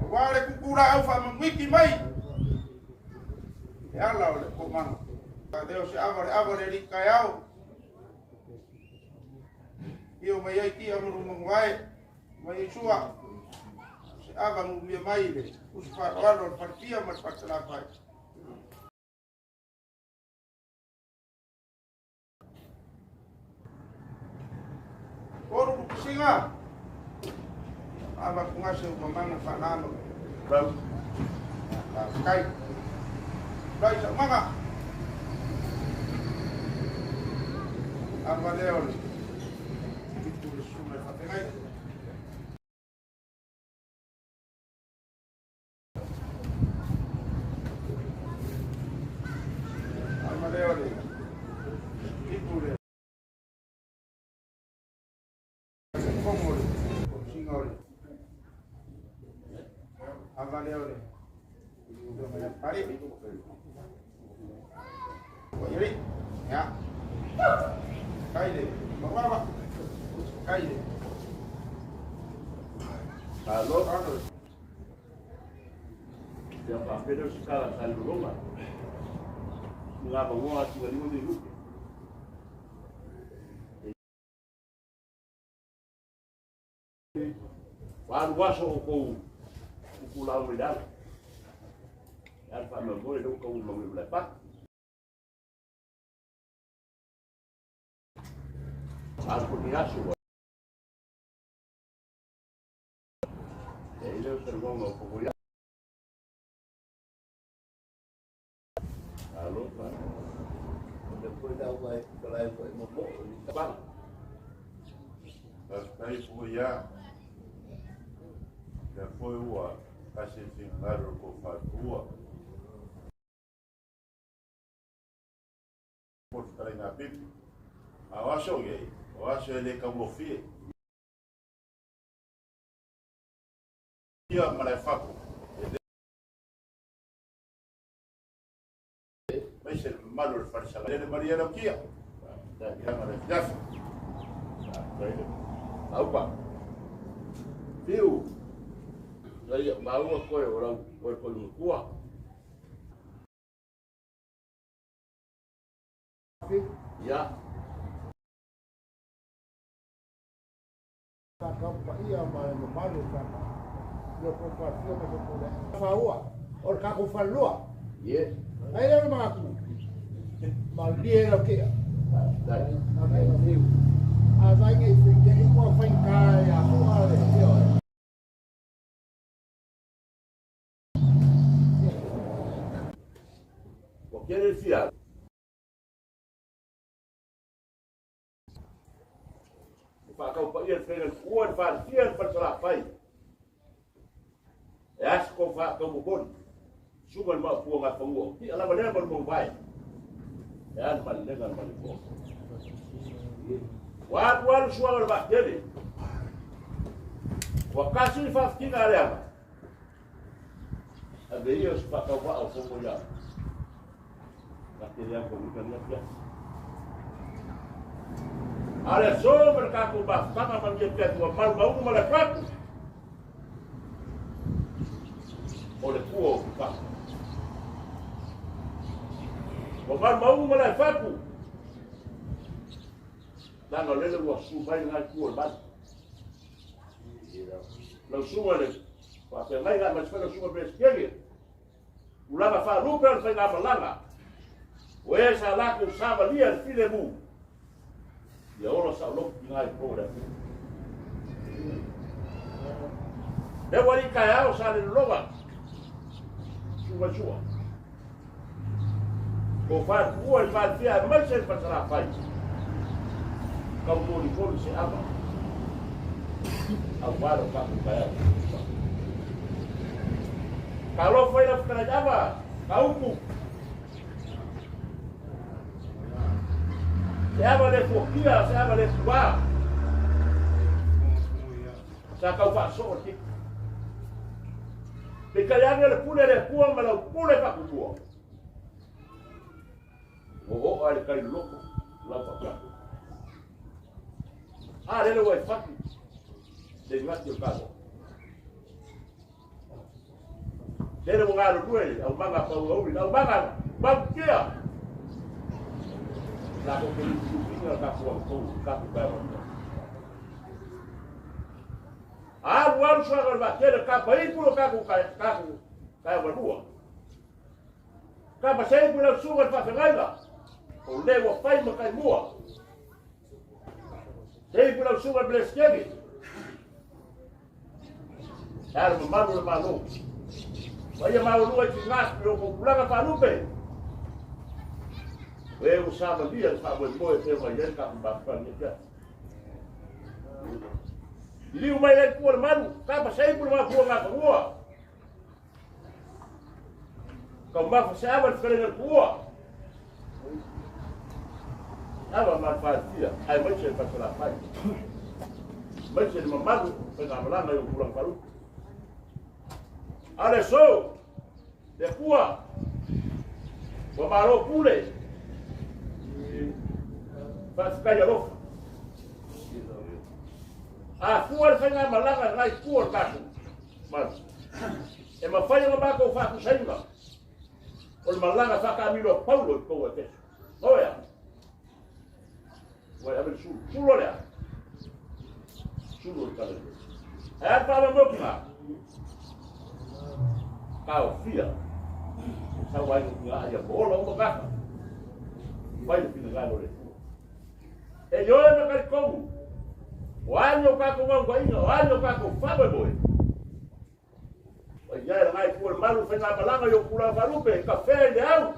Wale kukura au fa mwiki mai. Ya Allah le komang. Deus se avare ri kayau. Io mai ai ki amru mangwai. Mai sua. Se avang mi mai le. Us par walo perpia mar par selafai. Koru singa. Aba kungasih pembangun Panama. Bau. Kai. Baik semangat. Aba leon. Itu sungai Fatengai. Aba leon. Itu le. Komor. Singol. Avaleole. Udah banyak kali itu. Jadi, ya. Kaide, bawa. Kaide. Kalau yang papel sekarang selalu rumah. Enggak bawa tinggal di rumah. Baru masuk ke pulau Medan. Yang Pak Membo itu kau mau melepas. Aku diasuh. Ini terbang mau kuliah. Lalu Pak, depois dah vai kalau eu mau Pak. Aí kuliah. Já foi o assassinato com fatua. Por ficar na Bíblia. Eu acho ele como filho. E a malefaco. Mas ele malu faz salah. Ele Maria não quer. Dah dia malefas. Apa? Viu? Saya mau kau orang kau kuah. Ya. Kau ia mai malu kan. Dia profesia macam tu. Faua. Or kau falua. Yes. Aí ele não aku. Mal dia lo que. Dah. Amém. Viu? As aí que tem uma fancaya, a rua Quiere decir, para kau pakai dengan kuat varian perselafai. Ya, kau kau bubon. Sungai mak puang apa uang. Di alam mana baru baik. Ya, mana dengan mana puang. Wal suara bak jadi. Wakasi fakti kalian. Ada ia sepakat buat apa saja. Kata dia bukan dia. Ada so berkaku bak tangan menjadi tua mal bau melekat. Oleh puang bak. Bukan mau melefatku. Dan oleh lu subai dengan kuat ban. Lu subai, pasal lain kan macam subai bersekali. Ulang apa lupa saya nggak melanga. Wes salah ku sama dia filemu. Ya orang salah tinggal program. Dia wali kaya usah diloba. Subai. Kau faz buat dia macam pasal apa? Kau boleh siapa? Awal kau bayar. Kalau file kerja apa? Kau tu. Siapa le fokia, siapa le tua. Saya kau faz sorti. Bekayanya le pule le puang malau pule pak puang. Oh, ada kali loko, lapa kan. Ada lewat fakir, dengan terkado. Dia mengalir dua, abang apa orang, abang dia. Lalu kita kaku bayar. Awal suara baca kaku itu kayak berdua. Kamu saya punya suara pasal lain. O lewa pai makai mua. Sei pula suba bleskegi. Era mamalo malu. Vai malu ai tingas pro popular pa lupe. Eu usava dia para o boi ter uma gente com bastante já. Liu mai ai por mano, capa sei por uma rua. Kau maaf siapa sekarang rua. Apa manfaat dia? Ai macam pasal apa? Macam memalu pengambilan yang pulang baru. Ada so, dia kuat. Pemaro pule. Pas kaya loh. Kuat saya malangan naik kuat kasu. Mas, emang fanya ngabako faku saya nggak. Ol malangan sa Camilo Paulo kau atas. Oh ya. Wah, abis sulo ya. Sulo kalau. Apa mau kita? Kau fia. Kau vai nggak aja bolong bekas. Vai pindah oleh. Yo nak kau kau. Wanyo kako mau kau ini, wanyo kako faham boy. Ya ngai pul malu fena balanga yo pulang baru be kafe dia.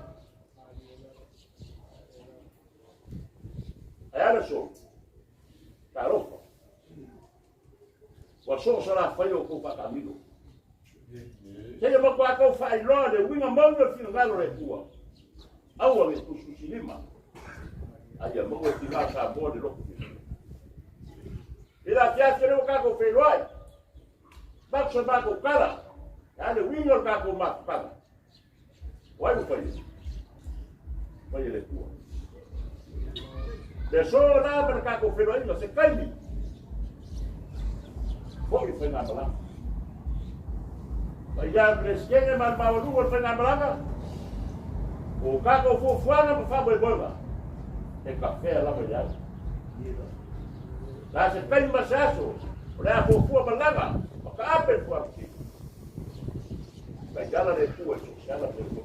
Era só. Tarofa. Wasou sala fayo ko pa camilo. Seja mo ko fa ilo de winga mongo fino galo re tua. Awa me kususilima. Aja mo ko tika sa bode lo. Ila kia kero ka ko feloai. Bakso ba ko kala. Ada winga ka ko mak pa. Wai ko fayo. Fayo le tua. De solo nada para cá pero aí você cai me. Foi na bala. Vai já presquene mal mal do foi na bala. O caco foi fora para fazer boa. Tem café lá para já. Lá se cai mais aço. Olha a fofa balaga. Para apel foi aqui. Vai já lá de tua, já lá de tua.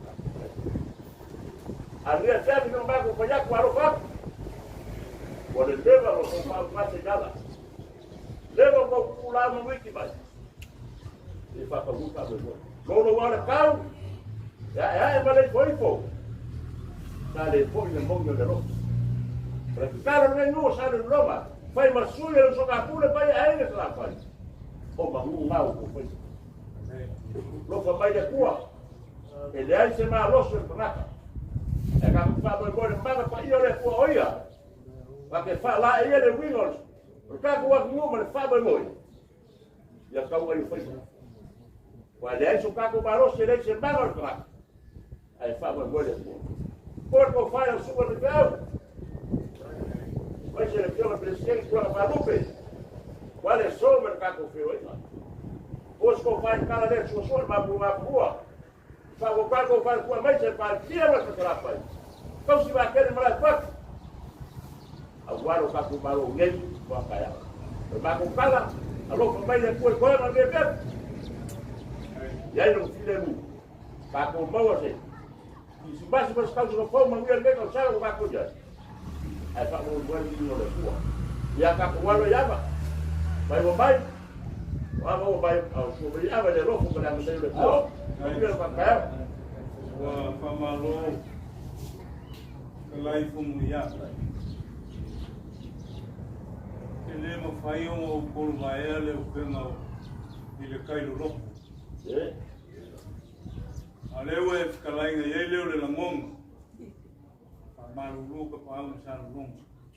Ali até não vai acompanhar com a roupa. Boleh leva kalau masih jalan. Leva kau pulang memiliki baik. Ini pakai buka betul. Kalau ada kau, ya balik poipo. Tadi poin yang mau ngelarang. Kalau nengu sana lama, pai masuk yang suka pula pai air selapai. Oh mahu mau kau. Lo papai dia kuat. E le ai se maa loso e panaka. E ka kufa mo mo le manga pa io le fua oia. Pa ke fa la e le wingos. O ka ku wa mo le fa mo. Ya ka wa i foi. Wa le ai so ka ku ba loso le se manga le panaka. Ai fa mo le fua. Por ko fa o suba de gau. Vai se le fio le presidente con la Guadalupe. Qual è solo il mercato fio? Osco fai cara del suo sol ma bua. Fa qualcosa fare qua mai se fa sia la cosa fai. Come si va a chiedere me la fa? A guardo fa con malo ngei, va caia. Ma con cala, allora mai le puoi cosa non è. Ya non file mu. Fa con mo se. Si basta per scalzo no forma mi al meno sa va con già. Ai fa un buon dino le sua. Ya ka guardo ya va. Vai vai. Vamos vai ao sobrinho, vai de louco para me ter o pó. Não quero papel. Wa famalo kalai fumuya. Ele mo fai o por maele o pena ele cai no loco. Alewe kalai nga ele le langong. Famalo luka pa mo sa long.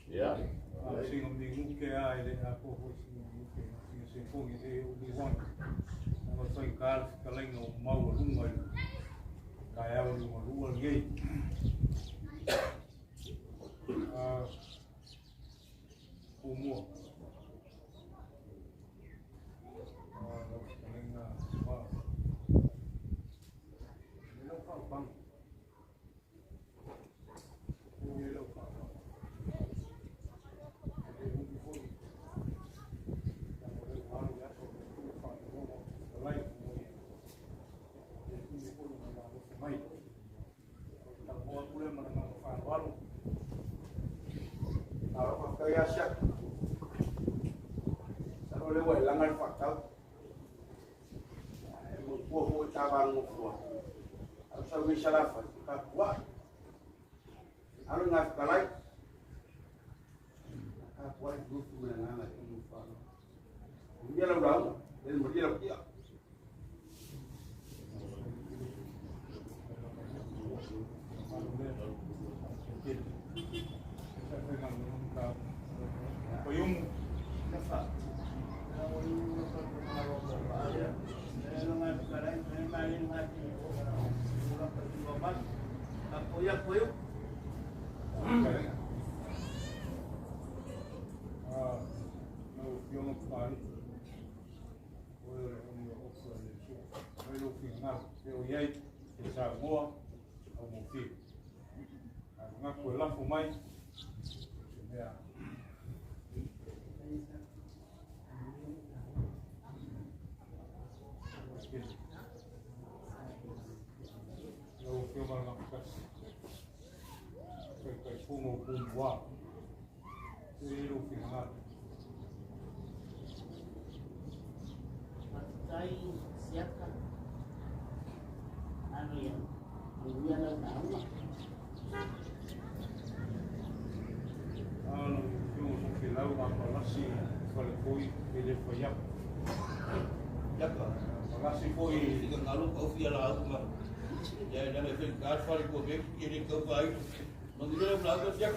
Ya. Singo mingu ke ai le ako ho se fongi e o di wan o foi car kalai no mau lunga kai au lunga lunga ngai o mo kalai na ma no fa bang o lo fa Yasak. Kalau lewat langan fakal, buah cabang buah. Harus ada misalnya fakal buah. Harus nggak kalai. Buah itu sebenarnya anak itu fakal. Dia lalu dan berdiri dia. Yung siapkan anu yang dunia dan tahu yung kilaw mapalasi falpoy telefoyak palasi po Jika kalau kau fiala aku mah, jadi dah lepas karfal kau bek jadi kau baik, mengira belakang siap.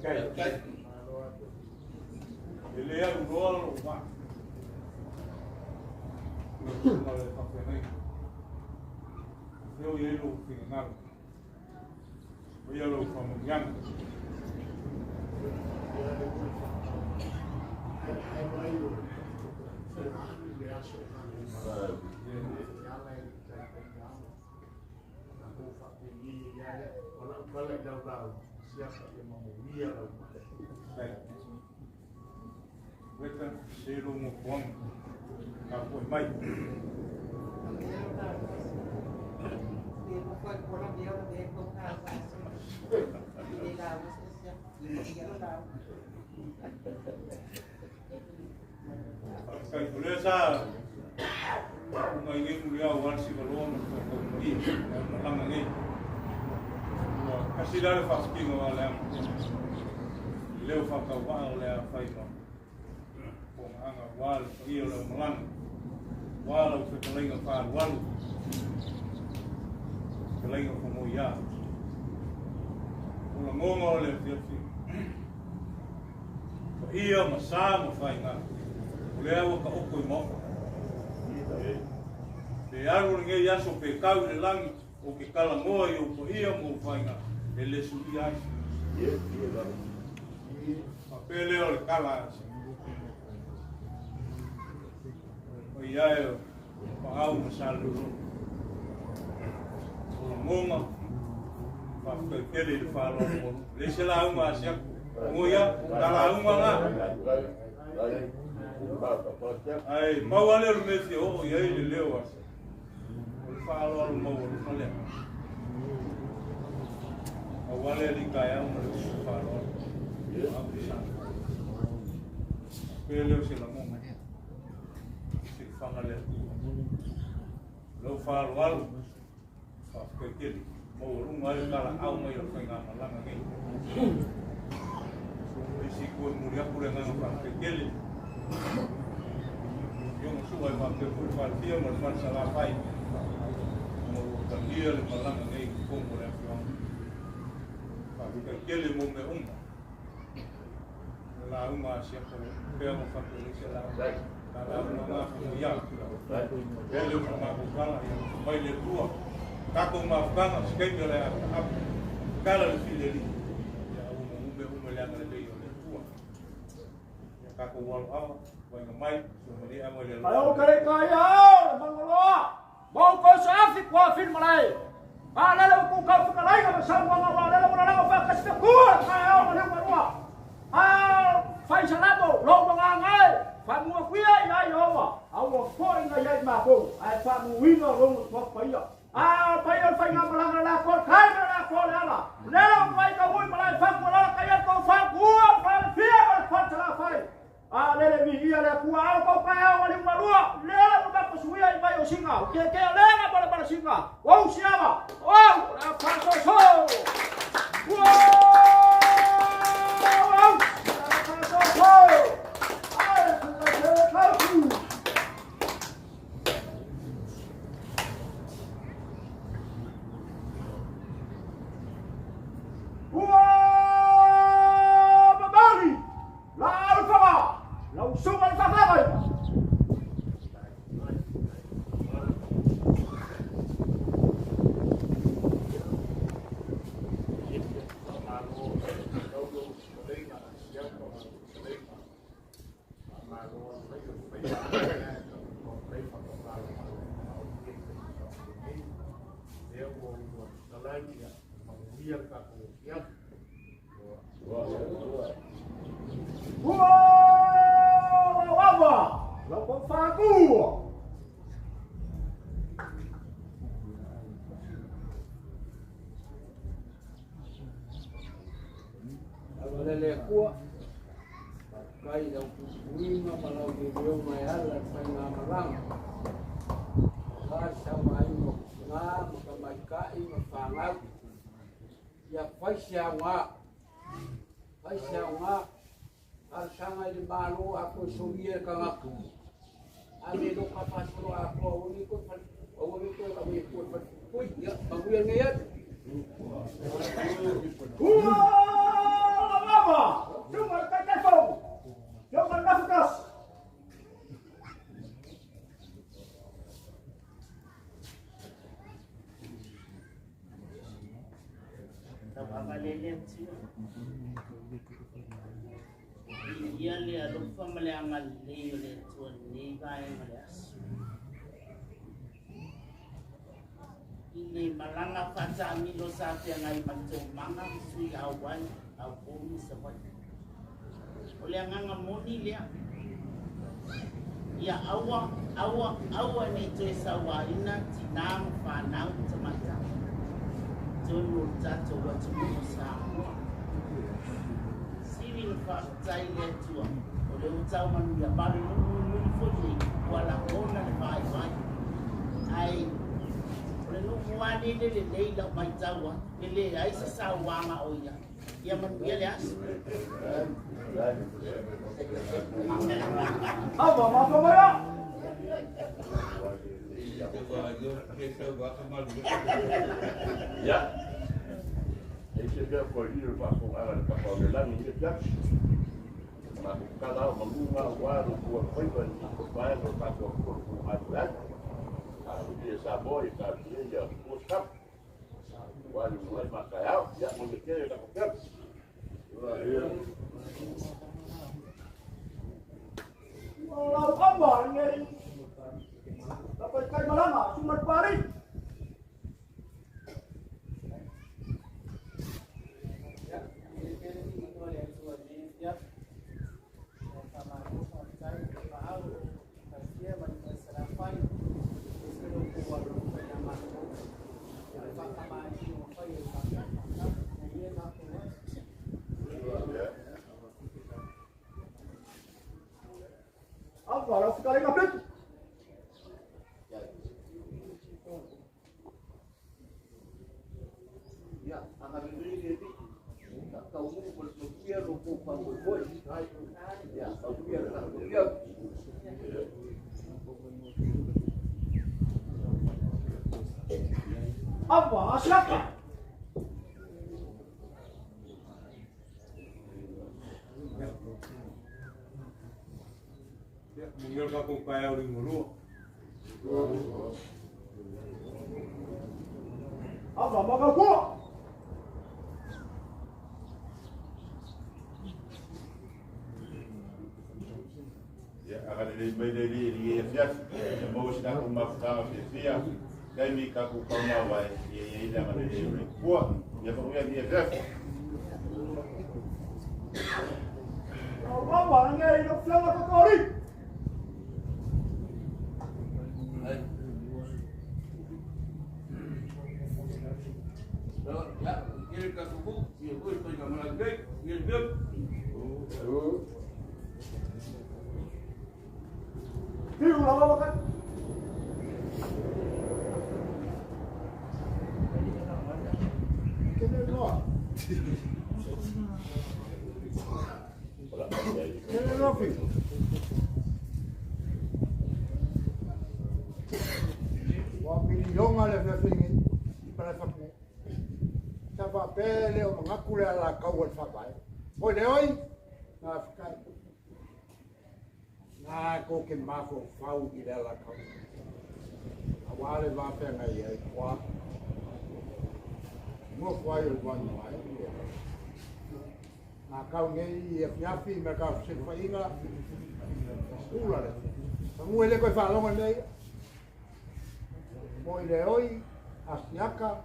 Kai. ele é o rolo va no le toque nem eu ia no final eu ia no familiar Veta selo mo pon kapoy mai. Kay tulesa kung ay mulia wan si balon ko ni lang ngi. Kasi dale fasking wala. Leo fa ka wala fa ino. Anga wal iyo lo malang wal o se paling fa wal Kalai o mo ia. Ula ngongo le fiafi. Ia masa mo whainga. Ule awa ka oko I mo. Pe aru nge yaso pe kau le langi o ke kala ngoa I o ko ia mo whainga. E le suri ai. Ma pele o le kala ai. O ia e pa au masa lulu. Ula ngonga. Pa kele le whalo mo. Le se la unga asiaku. Ngoia, kala unga nga. Ai, mau ale o mesi o ia I le leo asa. O le whaalo alu mau o le lea. Au ale li kai au ma le whaalo alu. Pea leo se la monga. Se whanga lea. Lau whaalo alu. Whakekeli. Mau o runga ale kala au mai o whainga malanga ngai. Isi kua muria kure nganga whakekeli. Yung suai whakekeli whakea ma le whansa la whai. Mo kangia le malanga ngai kukongo le whiong. Whakekeli mo me unga. La unga asia kore. Pea mo whakekeli se la whai. La unga ngā whiong ia. Pea leo ma kukala. Mai le tua. Kako ma whanga. Skate le a hapu. Kala le while li. Ume leanga le vei o le tua. Kako walu awa. Wainga mai. Sumari amo le Ai o kare kai au, mangoloa. Mau ko sa afi kwa fin malai. Pa lele ku ka fu kalai ka sa wa wa lele wa la fa ka sta ku kai au le wa wa. Ah, fai salamo, lo nga ngai. Fa mu kuia ia yo wa. Au wa ko nga ia ma ko. Ai fa mu wi no lo ko pa ia. Ah, pa ia fa nga malanga la ko kai la ko la. Lele mai ka wi malai fa ko la kai ko fa ku fa fia fa la fai. Ah, lele mi ia le ku au ko pa au le marua. Lele mo ka suia I mai o singa. Ke lenga para singa. Ou siama. Ou, la fa so. Wow! La fa so. Ai, ku Lele kuat, kai dah kuima malau di rumah Allah saya malang. Rasa mai ngam kamai kai mafangat. Ya faisyawa, arsanga di malu aku sumir kangaku. Ani do kapasro aku ini ko kami ikut pui ya baguyan ngayat. Jangan kacau, jangan nafas. Apa lelem sih? Ia lihat lupa melihat lelem tuan ni kaya melihat. Ini malanga faca milo sapi yang ay macam manga sui awan bumi seperti. Oleh nganga moni dia. Ya awa ni tu sawaina tinam fanau semacam. Jumur jatuh wajib sama. Sirin faca ini tua. Oleh ucap manusia baru mufuli wala kona lepai. Ai Wani ni le la mai tawa le ai se sa wanga oya ya man ya las apa maya Ya. Ese dia foi ir para fora para fora lá ninguém já. Mas cada um mangunga guardo por foi para vai para por mais lá. A dia sabor e cada dia o cap. Guardo mais macaiau, já não me quer dar qualquer. Lalu apa ini? Dapat kai malama, cuma pari. Apa? Lalu sekali ngapit? Ya, akan diberi jadi tak tahu ni berfikir rokok panggung boy. Ya, berfikir tak berfikir. Apa? Siapa? Mungkin aku kaya udah mulu. Apa? Mau kau? Ya, akan dari FF, mau sedang memaafkan dia. Kami kaku kaumawai, ia dah ada di kuat. Ya, kemudian di FF. Apa? Ini hidup selama kekali. Ya, kira kat suku, dia pun pergi ke Malangkai, dia biar. Hidup lama kan? Kena luar. Kena Rafi. Wah, milion ada Rafi ni. Para fakne. Tava pele o mengaku ala kau al fabai. Oi leoi. Na fikai. Na ko ke mafo fau i ala kau. Awale va pe ngai ai kwa. Mo kwa yo wan mai. Na kau ngai e fiafi me ka se fainga. Ula le. Mu ele ko fa longa nei. Oi leoi. Asiaka.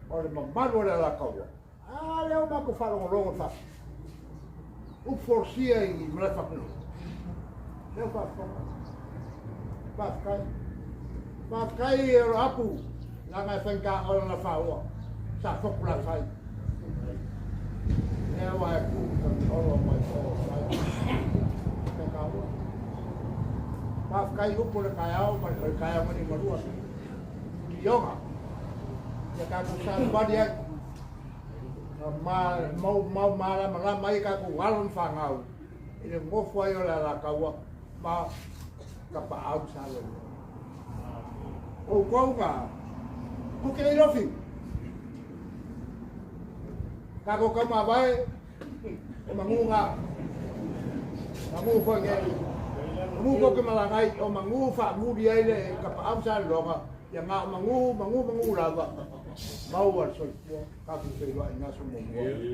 Oleh mamano le la kaua. Leo mako whalongo longo wha. U forsia I mle whakunu. Leo whakunu. Whakkai. Whakkai e ro apu. Nanga whenka ora na whaua. Sa whakula whai. Leo ai ku ora mai whai. Whenka ora. Whakkai upo le kai au. Kai au mani marua. Ionga. Ya kaku sampai dia mau malam mai kaku ngalon fangau ini mau foi oleh la kawa ma kapa au salo o kau ka ku ke rofi kaku kama bai o mangunga mangu ko ke mangu ko ke malangai o mangu fa mu dia ile kapa au salo ya mangu lava mau al sol kaku se lo ina so mo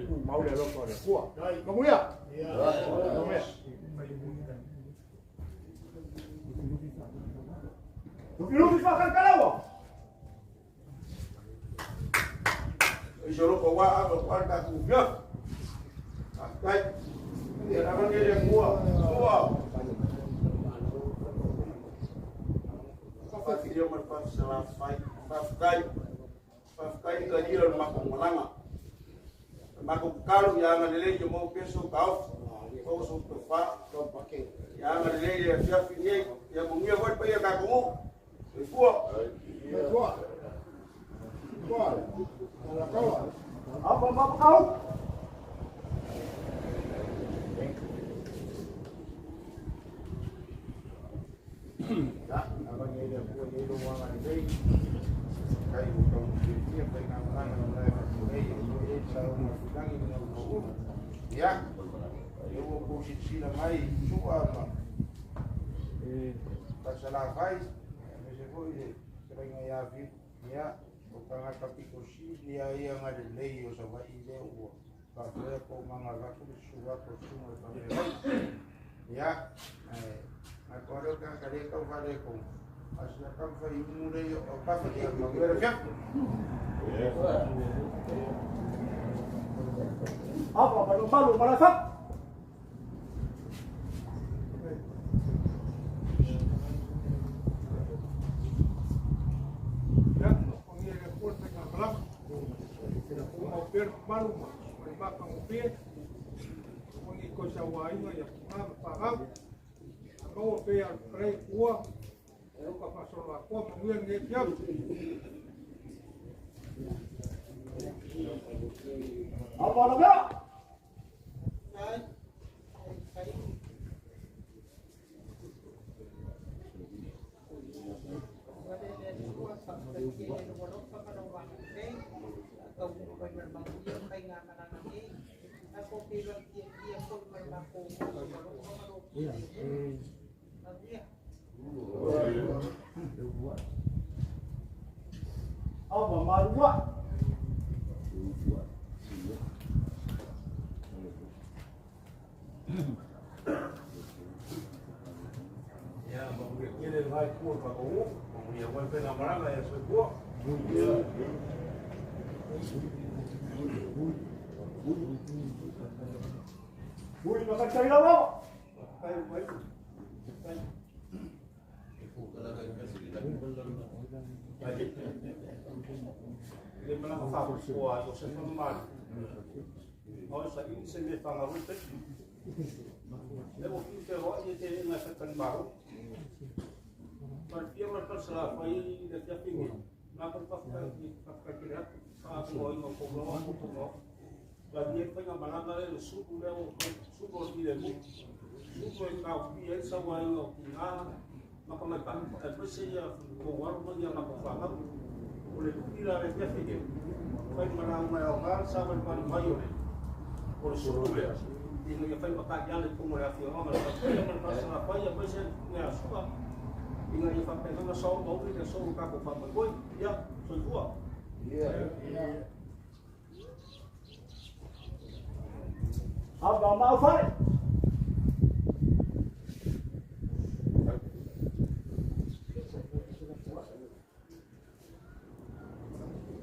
ku mau le lo ko le ku mangu ya mangu ya tu kilo bisa kan kalawa Isoro ko wa ko ka ku ya. Kai. Dia nak dia kuah. Pasti dia merpas salah fight. Pafkai kajir makong malanga. Makong kalu yang ada lagi mau peso kau. Kau suka fa kau pakai. Yang ada lagi dia siap ini yang mungkin buat payah kamu. Kuah. Ala kawa. Apa kau? Ya, abang ini lo wala nei kai ko ko dia pe na mana na ei e sa uma fitangi na ko ya eu vou posisi na mai sua ma pasala vai me se foi será ya vi ya o kanga kapiko si dia ia ngade nei o sa vai ile o ka ko manga ga ko suwa ko sumo ta ya agora eu cantarei que eu falei com acho que eu falei um murei o papo de uma mulher já apa balu para sak ya panggil report dengan belak mau per balu makan upir panggil ko sa wai ya pagam kau biar rei kuah, kau kapal solar kuah mengulang dia jam. Apa lagi? Apa marwa? ya mau kira vai por para o mau ia vai pegar maranga ya soi por Bui makan cari lama. Ele me leva para o você não mal. Olha isso aqui você me fala muito. Eu vou ficar olha tem na festa de barro. Mas eu não posso lá foi daqui a pouco. Não para direto. Ah, foi no problema muito bom. Lá dia foi na balada ele suco leu suco de lemu. Suco em carro e ele só vai no final. Mas como é que depois seria o ar não ia na falar. Oleh kira dia fikir, fai mana orang sahabat mana mayor, oleh suruh dia, ini fai pakai jalan komunikasi orang, tapi masalah apa ya macam ni suka, ini fai dengan soal mau kita soal kaku fai boy, ya semua. Apa mau fai?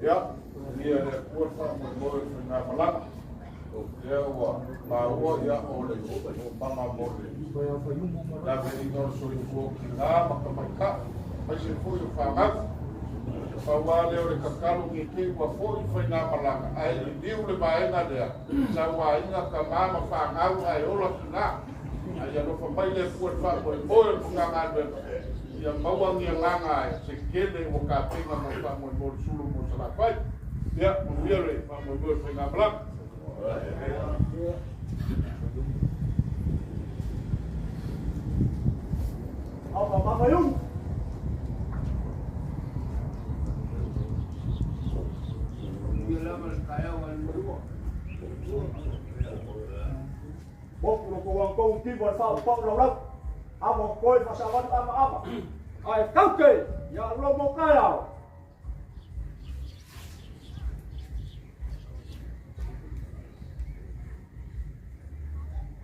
Ja, hier de poort van mijn moeder naar Malak. Ja, maar ja, oleh, mama moeder. Daar ben ik nog zo in voor kila, maar kan als je voor je vangt, van waar je de kakalo gekeken wat voor je van naar Malak. Hij nieuw de bijna daar. Zou wij niet kan mama van uit hij oorlog na. Hij je nog van mij de poort van mijn moeder gaan aan yang bawang yang langai sekele mo kapinga mo pa mo sulu mo sa lapay ya mo dire pa mo sa blak apa papayun Bila kaya wan mo bok lo ko wang ko ti ba sa pa lo lak amo koi pasawan ama ai kauke ya lo mo kaya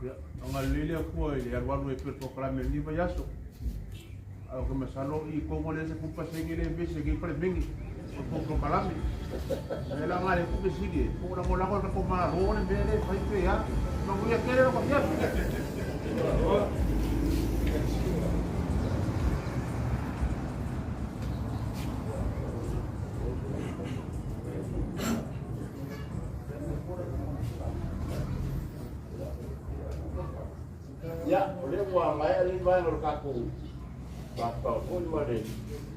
ya ngalile ko ile arwan we per programa ni ba yaso au que me salo y como le se pupa seguir en vez seguir para venir por programa ela ngale ku be sigue ko na mo la ko ko ma ro ne be le fai pe ya no voy a querer lo que Ya, boleh buat mai ali vai no kaku. Basta pun mari.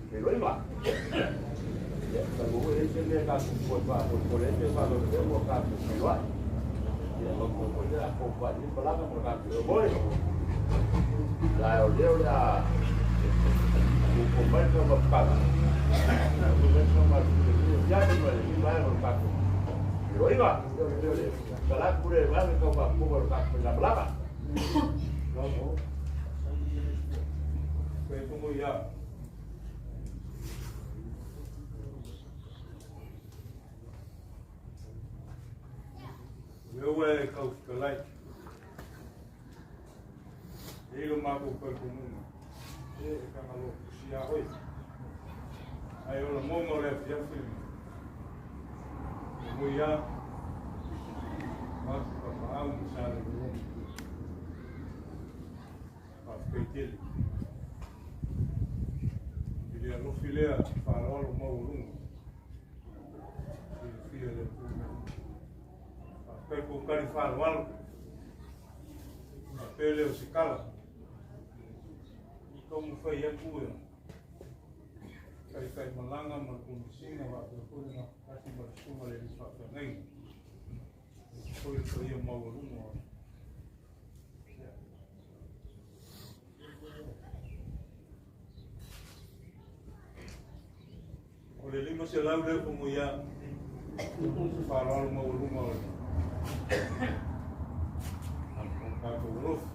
Pero iba. Ya, kalau boleh sini kaku buat boleh dia kalau dia buat kaku iba. Ya, kalau boleh aku buat ni belakang berkaku. Boleh. Lah, dia Kung baik kau berpaku, kung baik kau berpaku, jadi mana ni mana berpaku. Yo iba, kalau boleh mana kau berpaku berapa? Kaya tunggu ya. Wewe kau sekalai. Ilo maku perkumuna. Kalau siapa hoi, ayo lo mau le fiafil, muya, mas papa misalnya belum, pas kecil, jadi lo filea farol mau belum, filea pas kekukari farol, pele usikala. Como foi a cura? Kai malanga malkunsinga wa kuna kasi bersuma dari suatu negeri. Foi yang mau rumah. Oleh lima selalu dia pemuya farol mau rumah. Angkat urus.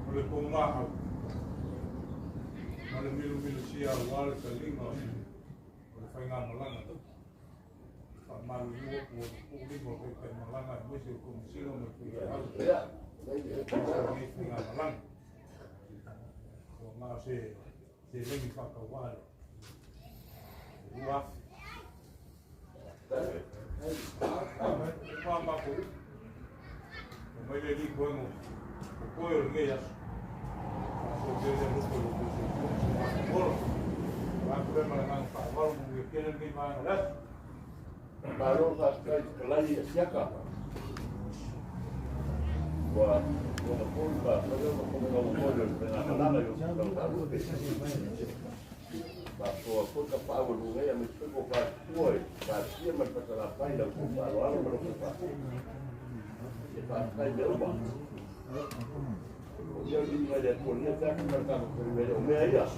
Oleh pemaham, oleh milu-milu siar wal kelinga, oleh pengang malangan tu, malu juga publik boleh malangan, mesti komisi lo mesti ada, ini pengang malang, orang lagi pakai wal, luas. Mama ko, may lagi ko mo, ko yung ngayon. So dia lupa lupa. Aku dah malam awal mungkin ni mana? Baru pasal lagi siapa? Wah, kalau pun kalau dengan lama yang baru Bapo aku kapal bunga yang mesti kau kuat, pasti mereka lapai dan kupar lalu mereka. Kita jauh. Jadi ada punya tak mereka berbeda. Umumnya,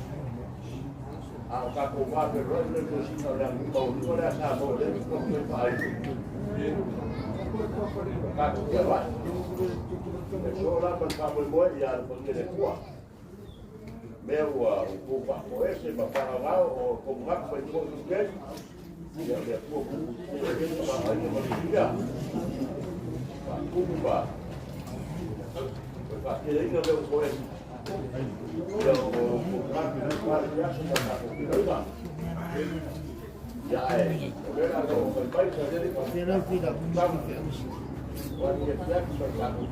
aku kuat berada di posisi yang kau tidak sabar dan kau berpaling. Aku kuat. Seorang berkamu buat yang pengen kuat. Meu o papo esse para lá o como vai foi todo o que e a minha pouco ele vai mais ligar para Cuba para que ele não foi eu o para já se está com já é era o pai fazer ele para não ficar quando ele já está com